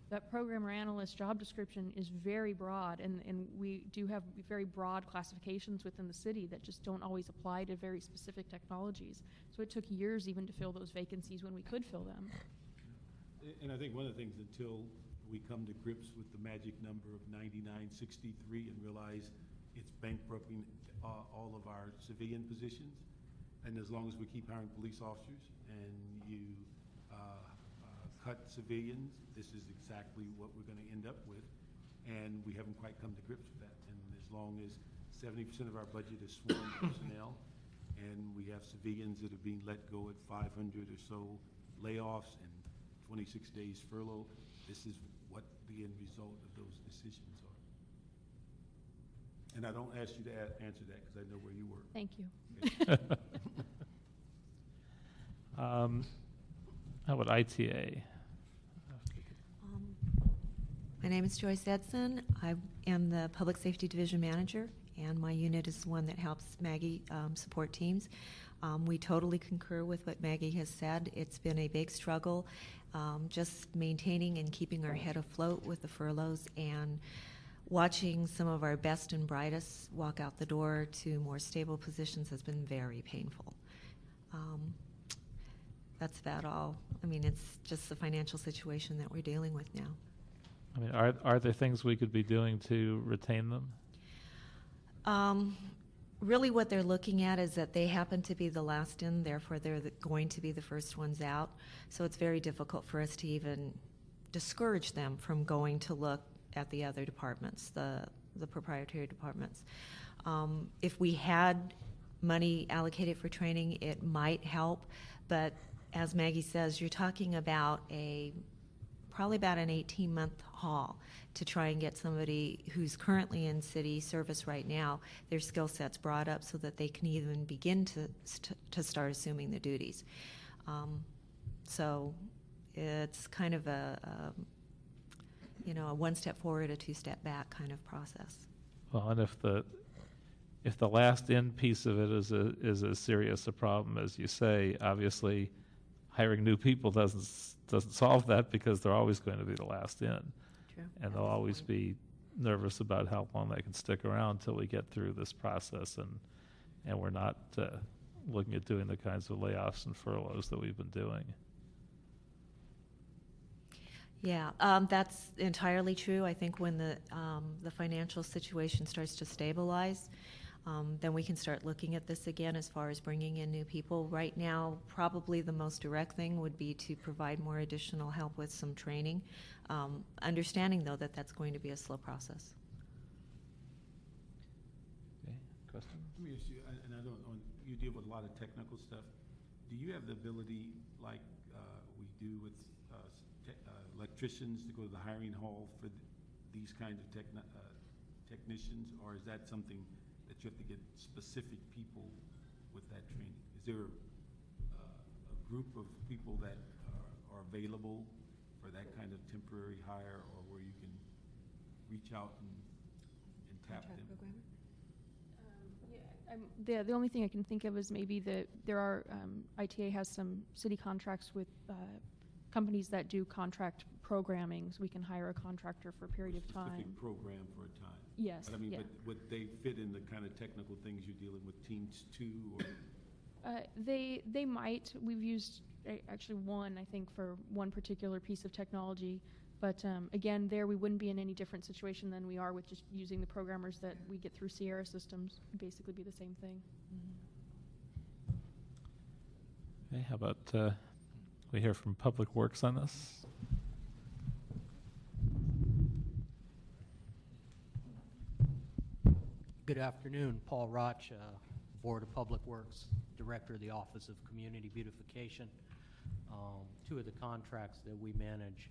That programmer analyst job description is very broad, and we do have very broad classifications within the city that just don't always apply to very specific technologies. So it took years even to fill those vacancies when we could fill them. And I think one of the things, until we come to grips with the magic number of 9963 and realize it's bankrupting all of our civilian positions, and as long as we keep hiring police officers and you cut civilians, this is exactly what we're going to end up with, and we haven't quite come to grips with that. And as long as 70% of our budget is sworn personnel, and we have civilians that are being let go at 500 or so layoffs and 26 days furlough, this is what the end result of those decisions are. And I don't ask you to answer that because I know where you work. Thank you. Okay. How about ITA? My name is Joyce Edson. I am the Public Safety Division Manager, and my unit is the one that helps Maggie support teams. We totally concur with what Maggie has said. It's been a big struggle just maintaining and keeping our head afloat with the furloughs, and watching some of our best and brightest walk out the door to more stable positions has been very painful. That's about all. I mean, it's just the financial situation that we're dealing with now. I mean, are there things we could be doing to retain them? Really what they're looking at is that they happen to be the last in, therefore they're going to be the first ones out. So it's very difficult for us to even discourage them from going to look at the other departments, the proprietary departments. If we had money allocated for training, it might help, but as Maggie says, you're talking about probably about an 18-month haul to try and get somebody who's currently in city service right now, their skill sets brought up so that they can even begin to start assuming the duties. So it's kind of a one step forward, a 2 step back kind of process. Well, and if the last in piece of it is as serious a problem as you say, obviously hiring new people doesn't solve that, because they're always going to be the last in. True. And they'll always be nervous about how long they can stick around until we get through this process, and we're not looking at doing the kinds of layoffs and furloughs that we've been doing. Yeah, that's entirely true. I think when the financial situation starts to stabilize, then we can start looking at this again as far as bringing in new people. Right now, probably the most direct thing would be to provide more additional help with some training, understanding, though, that that's going to be a slow process. Okay, question? Let me ask you, and I don't know, you deal with a lot of technical stuff. Do you have the ability, like we do with electricians, to go to the hiring hall for these kinds of technicians, or is that something that you have to get specific people with that training? Is there a group of people that are available for that kind of temporary hire, or where you can reach out and tap them? The only thing I can think of is maybe there are ITA has some city contracts with companies that do contract programming, so we can hire a contractor for a period of time. Specific program for a time. Yes. But I mean, yeah. but would they fit in the kind of technical things you're dealing with, Teams 2, or? They might. We've used actually one, I think, for one particular piece of technology. But again, there we wouldn't be in any different situation than we are with just using the programmers that we get through Sierra Systems. It'd basically be the same thing. Okay, how about we hear from Public Works on this? Good afternoon, Paul Roch, Board of Public Works, Director of the Office of Community Beautification. 2 of the contracts that we manage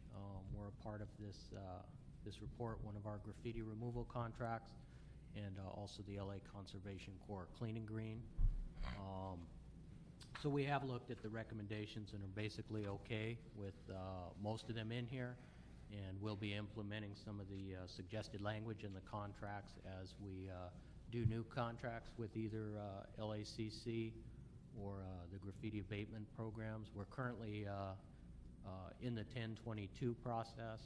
were a part of this report, one of our graffiti removal contracts, and also the LA Conservation Corps Clean and Green. So we have looked at the recommendations and are basically okay with most of them in here, and we'll be implementing some of the suggested language in the contracts as we do new contracts with either LACC or the graffiti abatement programs. We're currently in the 1022 process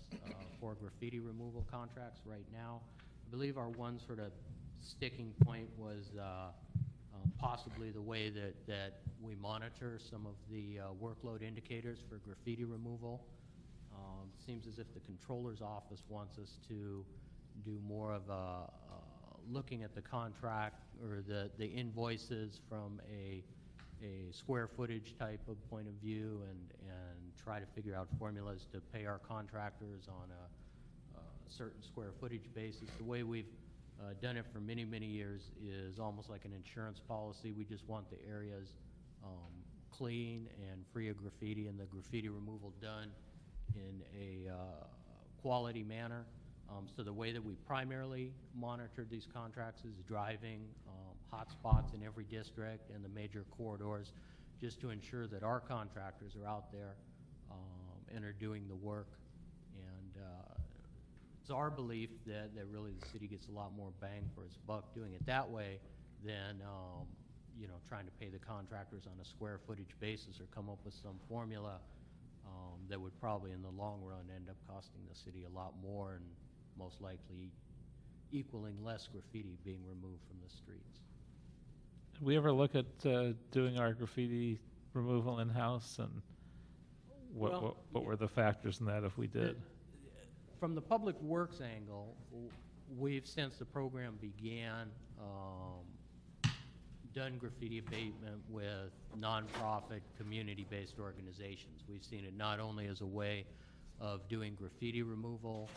for graffiti removal contracts right now. I believe our one sort of sticking point was possibly the way that we monitor some of the workload indicators for graffiti removal. Seems as if the controller's office wants us to do more of a looking at the contract or the invoices from a square footage type of point of view and try to figure out formulas to pay our contractors on a certain square footage basis. The way we've done it for many, many years is almost like an insurance policy. We just want the areas clean and free of graffiti, and the graffiti removal done in a quality manner. So the way that we primarily monitor these contracts is driving hot spots in every district and the major corridors, just to ensure that our contractors are out there and are doing the work. And it's our belief that really the city gets a lot more bang for its buck doing it that way than trying to pay the contractors on a square footage basis or come up with some formula that would probably in the long run end up costing the city a lot more and most likely equaling less graffiti being removed from the streets. Did we ever look at doing our graffiti removal in-house, and what were the factors in that if we did? From the public works angle, we've, since the program began, done graffiti abatement with nonprofit, community-based organizations. We've seen it not only as a way of doing graffiti removal,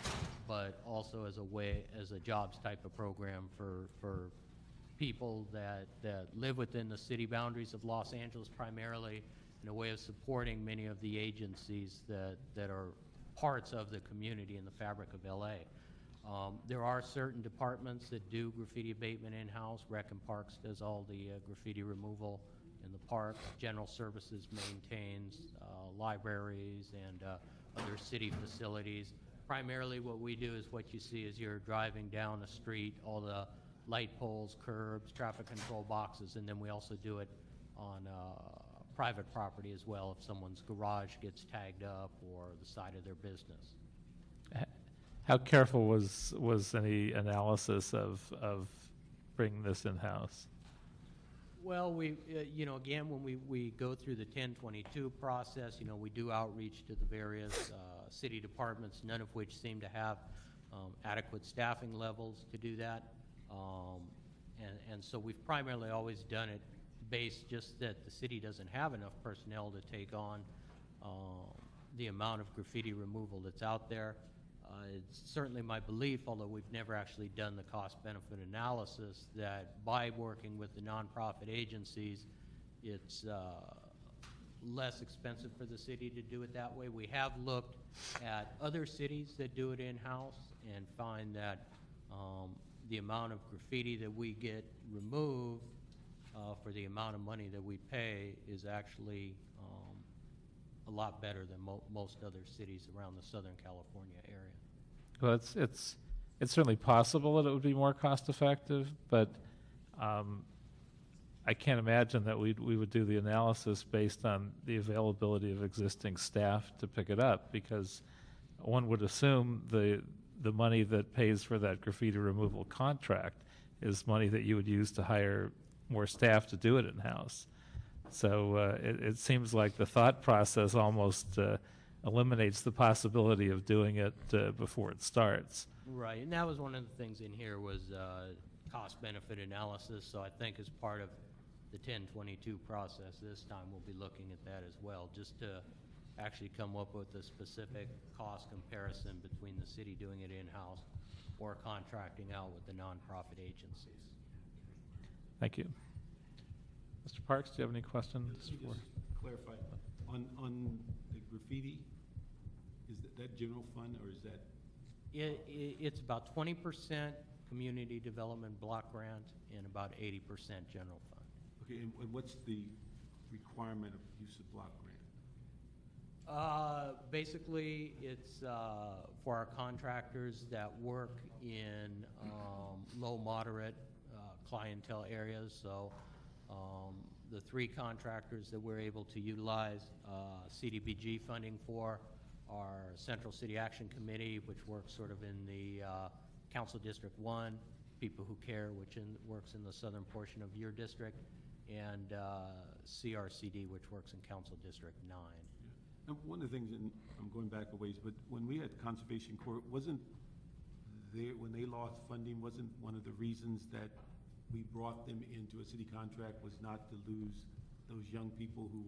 but also as a jobs type of program for people that live within the city boundaries of Los Angeles primarily, in a way of supporting many of the agencies that are parts of the community and the fabric of LA. There are certain departments that do graffiti abatement in-house. Rec and Parks does all the graffiti removal in the parks. General Services maintains libraries and other city facilities. Primarily what we do is what you see as you're driving down a street, all the light poles, curbs, traffic control boxes, and then we also do it on private property as well if someone's garage gets tagged up or the side of their business. How careful was any analysis of bringing this in-house? Well, we, again, when we go through the 1022 process, we do outreach to the various city departments, none of which seem to have adequate staffing levels to do that. And so we've primarily always done it based just that the city doesn't have enough personnel to take on the amount of graffiti removal that's out there. It's certainly my belief, although we've never actually done the cost-benefit analysis, that by working with the nonprofit agencies, it's less expensive for the city to do it that way. We have looked at other cities that do it in-house and find that the amount of graffiti that we get removed for the amount of money that we pay is actually a lot better than most other cities around the Southern California area. Well, it's certainly possible that it would be more cost-effective, but I can't imagine that we would do the analysis based on the availability of existing staff to pick it up, because one would assume the money that pays for that graffiti removal contract is money that you would use to hire more staff to do it in-house. So it seems like the thought process almost eliminates the possibility of doing it before it starts. Right, and that was one of the things in here was cost-benefit analysis. So I think as part of the 1022 process this time, we'll be looking at that as well, just to actually come up with a specific cost comparison between the city doing it in-house or contracting out with the nonprofit agencies. Thank you. Mr. Parks, do you have any questions? Let me just clarify. On the graffiti, is that general fund, or is that? It's about 20% community development block grant and about 80% general fund. Okay, and what's the requirement of use of block grant? Basically, it's for our contractors that work in low, moderate clientele areas. So the 3 contractors that we're able to utilize CDBG funding for are Central City Action Committee, which works sort of in the Council District 1, People Who Care, which works in the southern portion of your district, and CRCD, which works in Council District 9. And one of the things, and I'm going back a ways, but when we had Conservation Corps, wasn't there, when they lost funding, wasn't one of the reasons that we brought them into a city contract was not to lose those young people who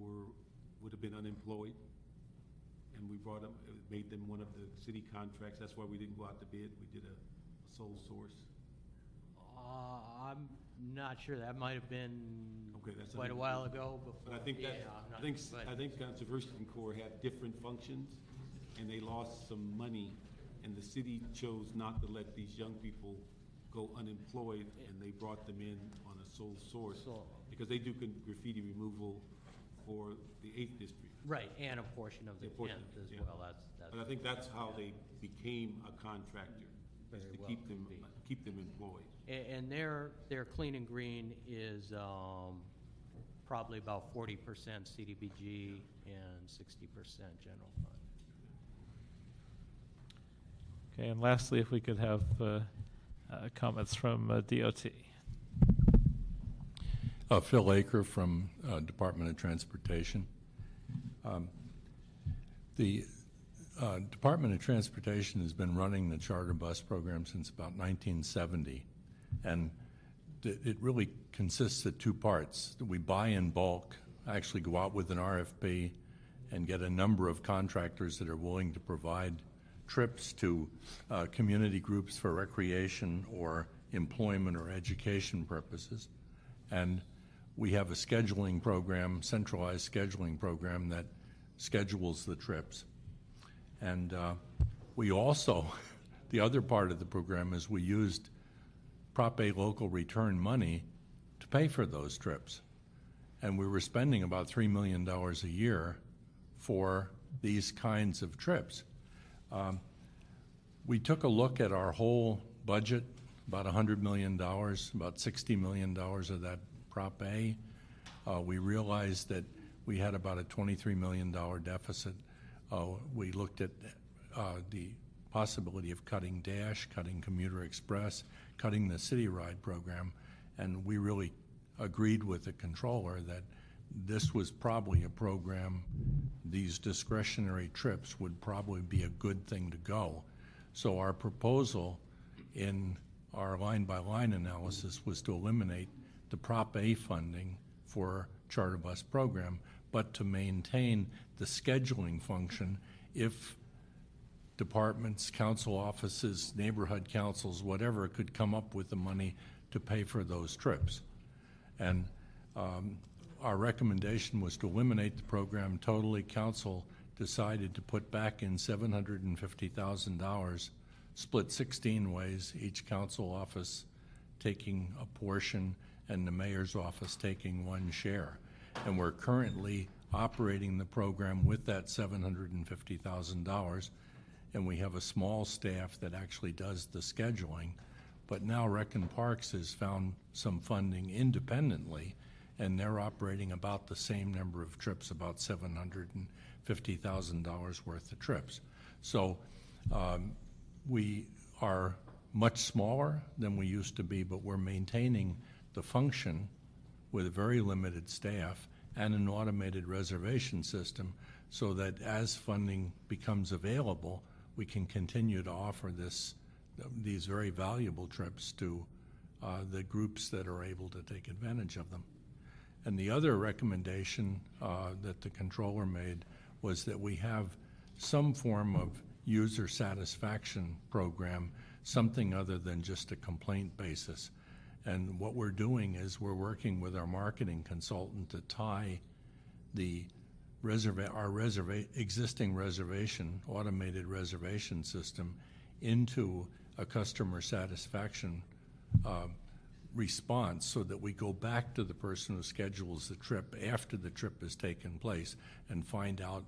would have been unemployed? And we brought them, made them one of the city contracts. That's why we didn't go out to bid. We did a sole source. I'm not sure. That might have been quite a while ago. Before. But I think I think Conservation Corps had different functions, and they lost some money, and the city chose not to let these young people go unemployed, and they brought them in on a sole source because they do graffiti removal for the 8th district. Right, and a portion of the 10th as well. That's but I think that's how they became a contractor, is to well keep them employed. And their clean and green is probably about 40% CDBG and 60% general fund. Okay, and lastly, if we could have comments from DOT. Phil Aker from Department of Transportation. The Department of Transportation has been running the charter bus program since about 1970, and it really consists of 2 parts. We buy in bulk, actually go out with an RFP and get a number of contractors that are willing to provide trips to community groups for recreation or employment or education purposes. And we have a scheduling program, centralized scheduling program that schedules the trips. And we also, the other part of the program is we used Prop A local return money to pay for those trips. And we were spending about $3 million a year for these kinds of trips. We took a look at our whole budget, about $100 million, about $60 million of that Prop A. We realized that we had about a $23 million deficit. We looked at the possibility of cutting Dash, cutting Commuter Express, cutting the City Ride program, and we really agreed with the controller that this was probably a program, these discretionary trips would probably be a good thing to go. So our proposal in our line-by-line analysis was to eliminate the Prop A funding for charter bus program, but to maintain the scheduling function if departments, council offices, neighborhood councils, whatever, could come up with the money to pay for those trips. And our recommendation was to eliminate the program totally. Council decided to put back in $750,000, split 16 ways, each council office taking a portion and the mayor's office taking 1 share. And we're currently operating the program with that $750,000, and we have a small staff that actually does the scheduling. But now Recon Parks has found some funding independently, and they're operating about the same number of trips, about $750,000 worth of trips. So we are much smaller than we used to be, but we're maintaining the function with a very limited staff and an automated reservation system so that as funding becomes available, we can continue to offer these very valuable trips to the groups that are able to take advantage of them. And the other recommendation that the controller made was that we have some form of user satisfaction program, something other than just a complaint basis. And what we're doing is we're working with our marketing consultant to tie our existing automated reservation system into a customer satisfaction response so that we go back to the person who schedules the trip after the trip has taken place and find out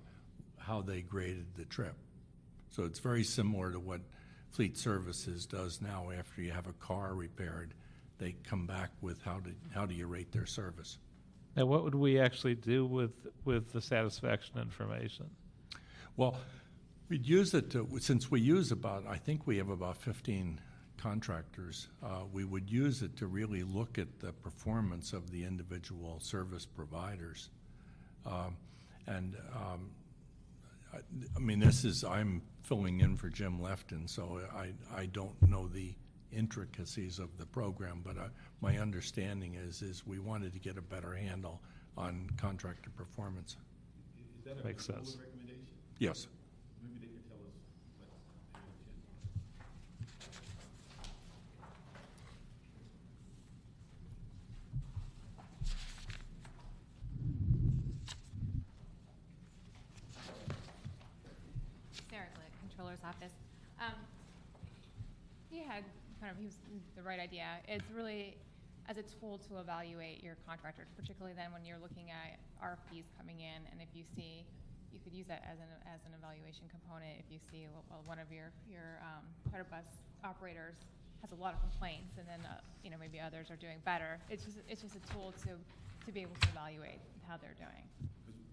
how they graded the trip. So it's very similar to what Fleet Services does now. After you have a car repaired, they come back with how do you rate their service. Now, what would we actually do with the satisfaction information? Well, we'd use it to, since we use I think we have about 15 contractors, we would use it to really look at the performance of the individual service providers. I mean, I'm filling in for Jim Lefton, so I don't know the intricacies of the program, but my understanding is we wanted to get a better handle on contractor performance. Is that a Makes sense. recommendation? Yes. Maybe they could tell us what they intend. Sarah Glick, Controller's Office. He was the right idea. It's really as a tool to evaluate your contractors, particularly then when you're looking at RFPs coming in, and if you see, you could use that as an evaluation component. If you see, well, one of your charter bus operators has a lot of complaints, and then maybe others are doing better. It's just a tool to be able to evaluate how they're doing.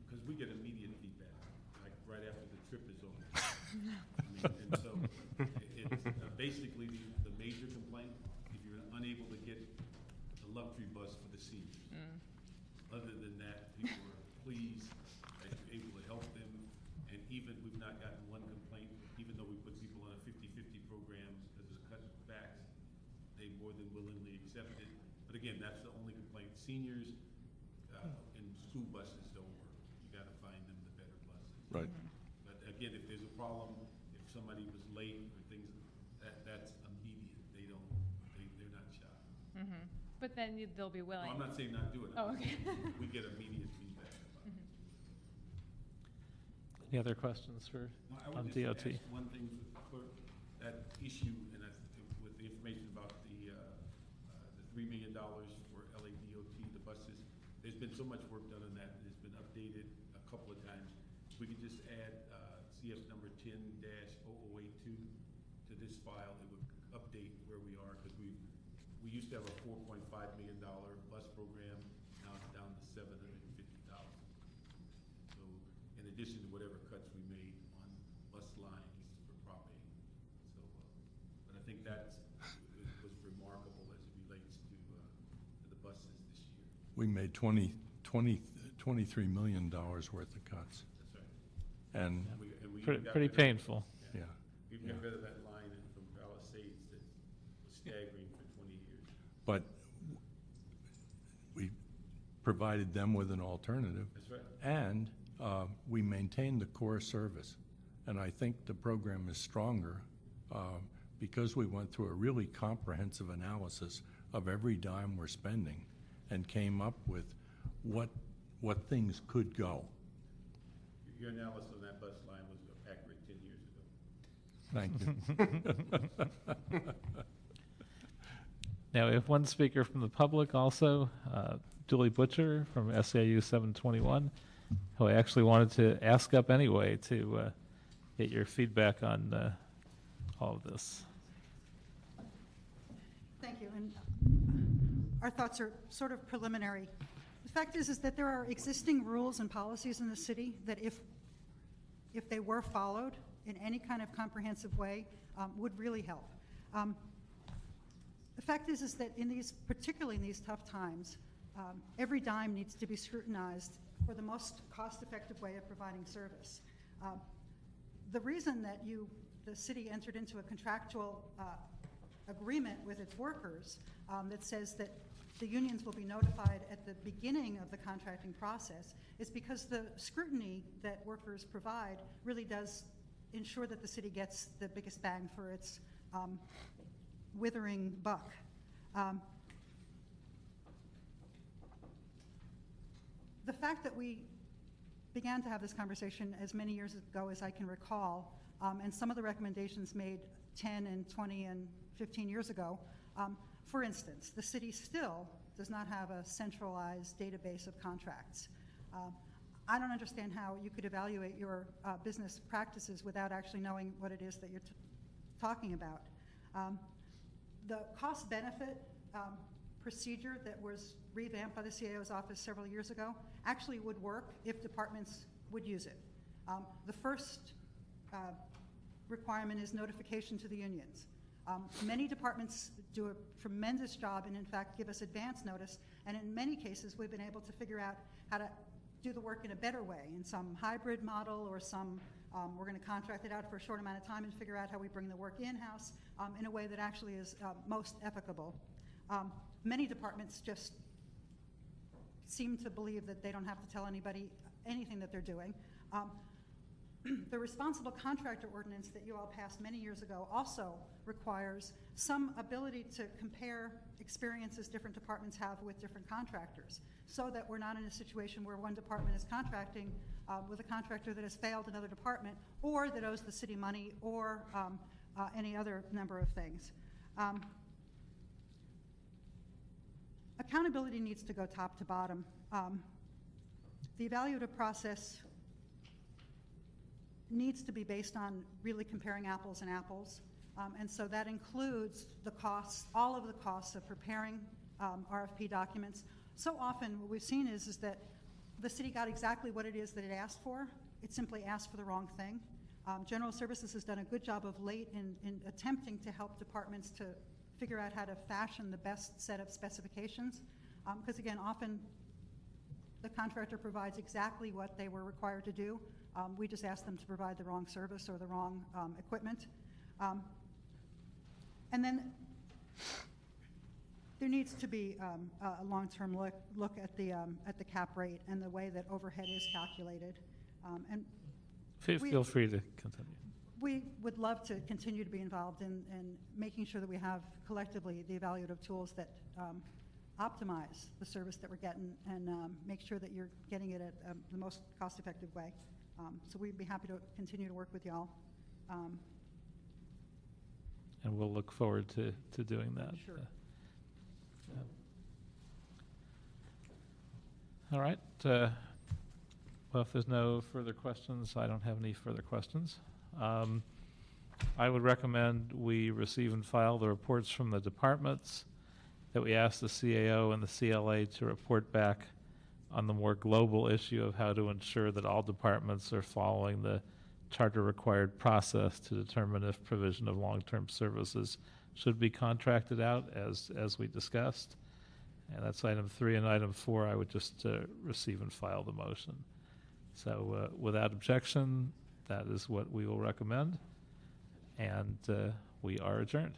Because we get immediate feedback, like right after the trip is over. And so it's basically the major complaint, if you're unable to get the luxury bus for the seniors. Other than that, people are pleased that you're able to help them, and even we've not gotten one complaint, even though we put people on a 50-50 program as a cut back, they more than willingly accept it. But again, that's the only complaint. Seniors and school buses don't work. You got to find them the better buses. Right. But again, if there's a problem, if somebody was late or things, that's immediate. They're not shocked. Mm-hmm. But then they'll be willing. No, I'm not saying not do it. Oh, okay. We get immediate feedback about it. Any other questions for on I would DOT? just ask one thing for the clerk, that issue, and with the information about the $3 million for LADOT, the buses, there's been so much work done on that. It's been updated a couple of times. If we could just add CF number 10-0082 to this file, it would update where we are, because we used to have a $4.5 million bus program. Now it's down to $750,000. So in addition to whatever cuts we made on bus lines for Prop A. So, but I think that was remarkable as it relates to the buses this year. We made $23 million worth of cuts. That's right. And we Pretty painful. yeah. We got rid of that line from Palisades that was staggering for 20 years. But we provided them with an alternative. That's right. And we maintained the core service. And I think the program is stronger because we went through a really comprehensive analysis of every dime we're spending and came up with what things could go. Your analysis on that bus line was accurate 10 years ago. Thank you. Now, we have one speaker from the public also, Julie Butcher from SAU 721, who I actually wanted to ask up anyway to get your feedback on all of this. Thank you. And our thoughts are sort of preliminary. The fact is that there are existing rules and policies in the city that if they were followed in any kind of comprehensive way, would really help. The fact is that particularly in these tough times, every dime needs to be scrutinized for the most cost-effective way of providing service. The reason that the city entered into a contractual agreement with its workers that says that the unions will be notified at the beginning of the contracting process is because the scrutiny that workers provide really does ensure that the city gets the biggest bang for its withering buck. The fact that we began to have this conversation as many years ago as I can recall, and some of the recommendations made 10 and 20 and 15 years ago, For instance, the city still does not have a centralized database of contracts. I don't understand how you could evaluate your business practices without actually knowing what it is that you're talking about. The cost-benefit procedure that was revamped by the CAO's office several years ago actually would work if departments would use it. The first requirement is notification to the unions. Many departments do a tremendous job and in fact give us advance notice, and in many cases we've been able to figure out how to do the work in a better way, in some hybrid model or some we're going to contract it out for a short amount of time and figure out how we bring the work in-house in a way that actually is most applicable. Many departments just seem to believe that they don't have to tell anybody anything that they're doing. The Responsible Contractor Ordinance that you all passed many years ago also requires some ability to compare experiences different departments have with different contractors, so that we're not in a situation where one department is contracting with a contractor that has failed another department, or that owes the city money, or any other number of things. Accountability needs to go top to bottom. The evaluative process needs to be based on really comparing apples and apples. And so that includes the costs, all of the costs of preparing RFP documents. So often what we've seen is that the city got exactly what it is that it asked for. It simply asked for the wrong thing. General Services has done a good job of late in attempting to help departments to figure out how to fashion the best set of specifications. Because again, often the contractor provides exactly what they were required to do. We just asked them to provide the wrong service or the wrong equipment. And then there needs to be a long-term look at the cap rate and the way that overhead is calculated. And feel free to continue. We would love to continue to be involved in making sure that we have collectively the evaluative tools that optimize the service that we're getting and make sure that you're getting it at the most cost-effective way. So we'd be happy to continue to work with y'all. And we'll look forward to doing that. Sure. All right. Well, if there's no further questions, I don't have any further questions. I would recommend we receive and file the reports from the departments, that we ask the CAO and the CLA to report back on the more global issue of how to ensure that all departments are following the charter-required process to determine if provision of long-term services should be contracted out, as we discussed. And that's item 3. And item 4, I would just receive and file the motion. So without objection, that is what we will recommend. And we are adjourned.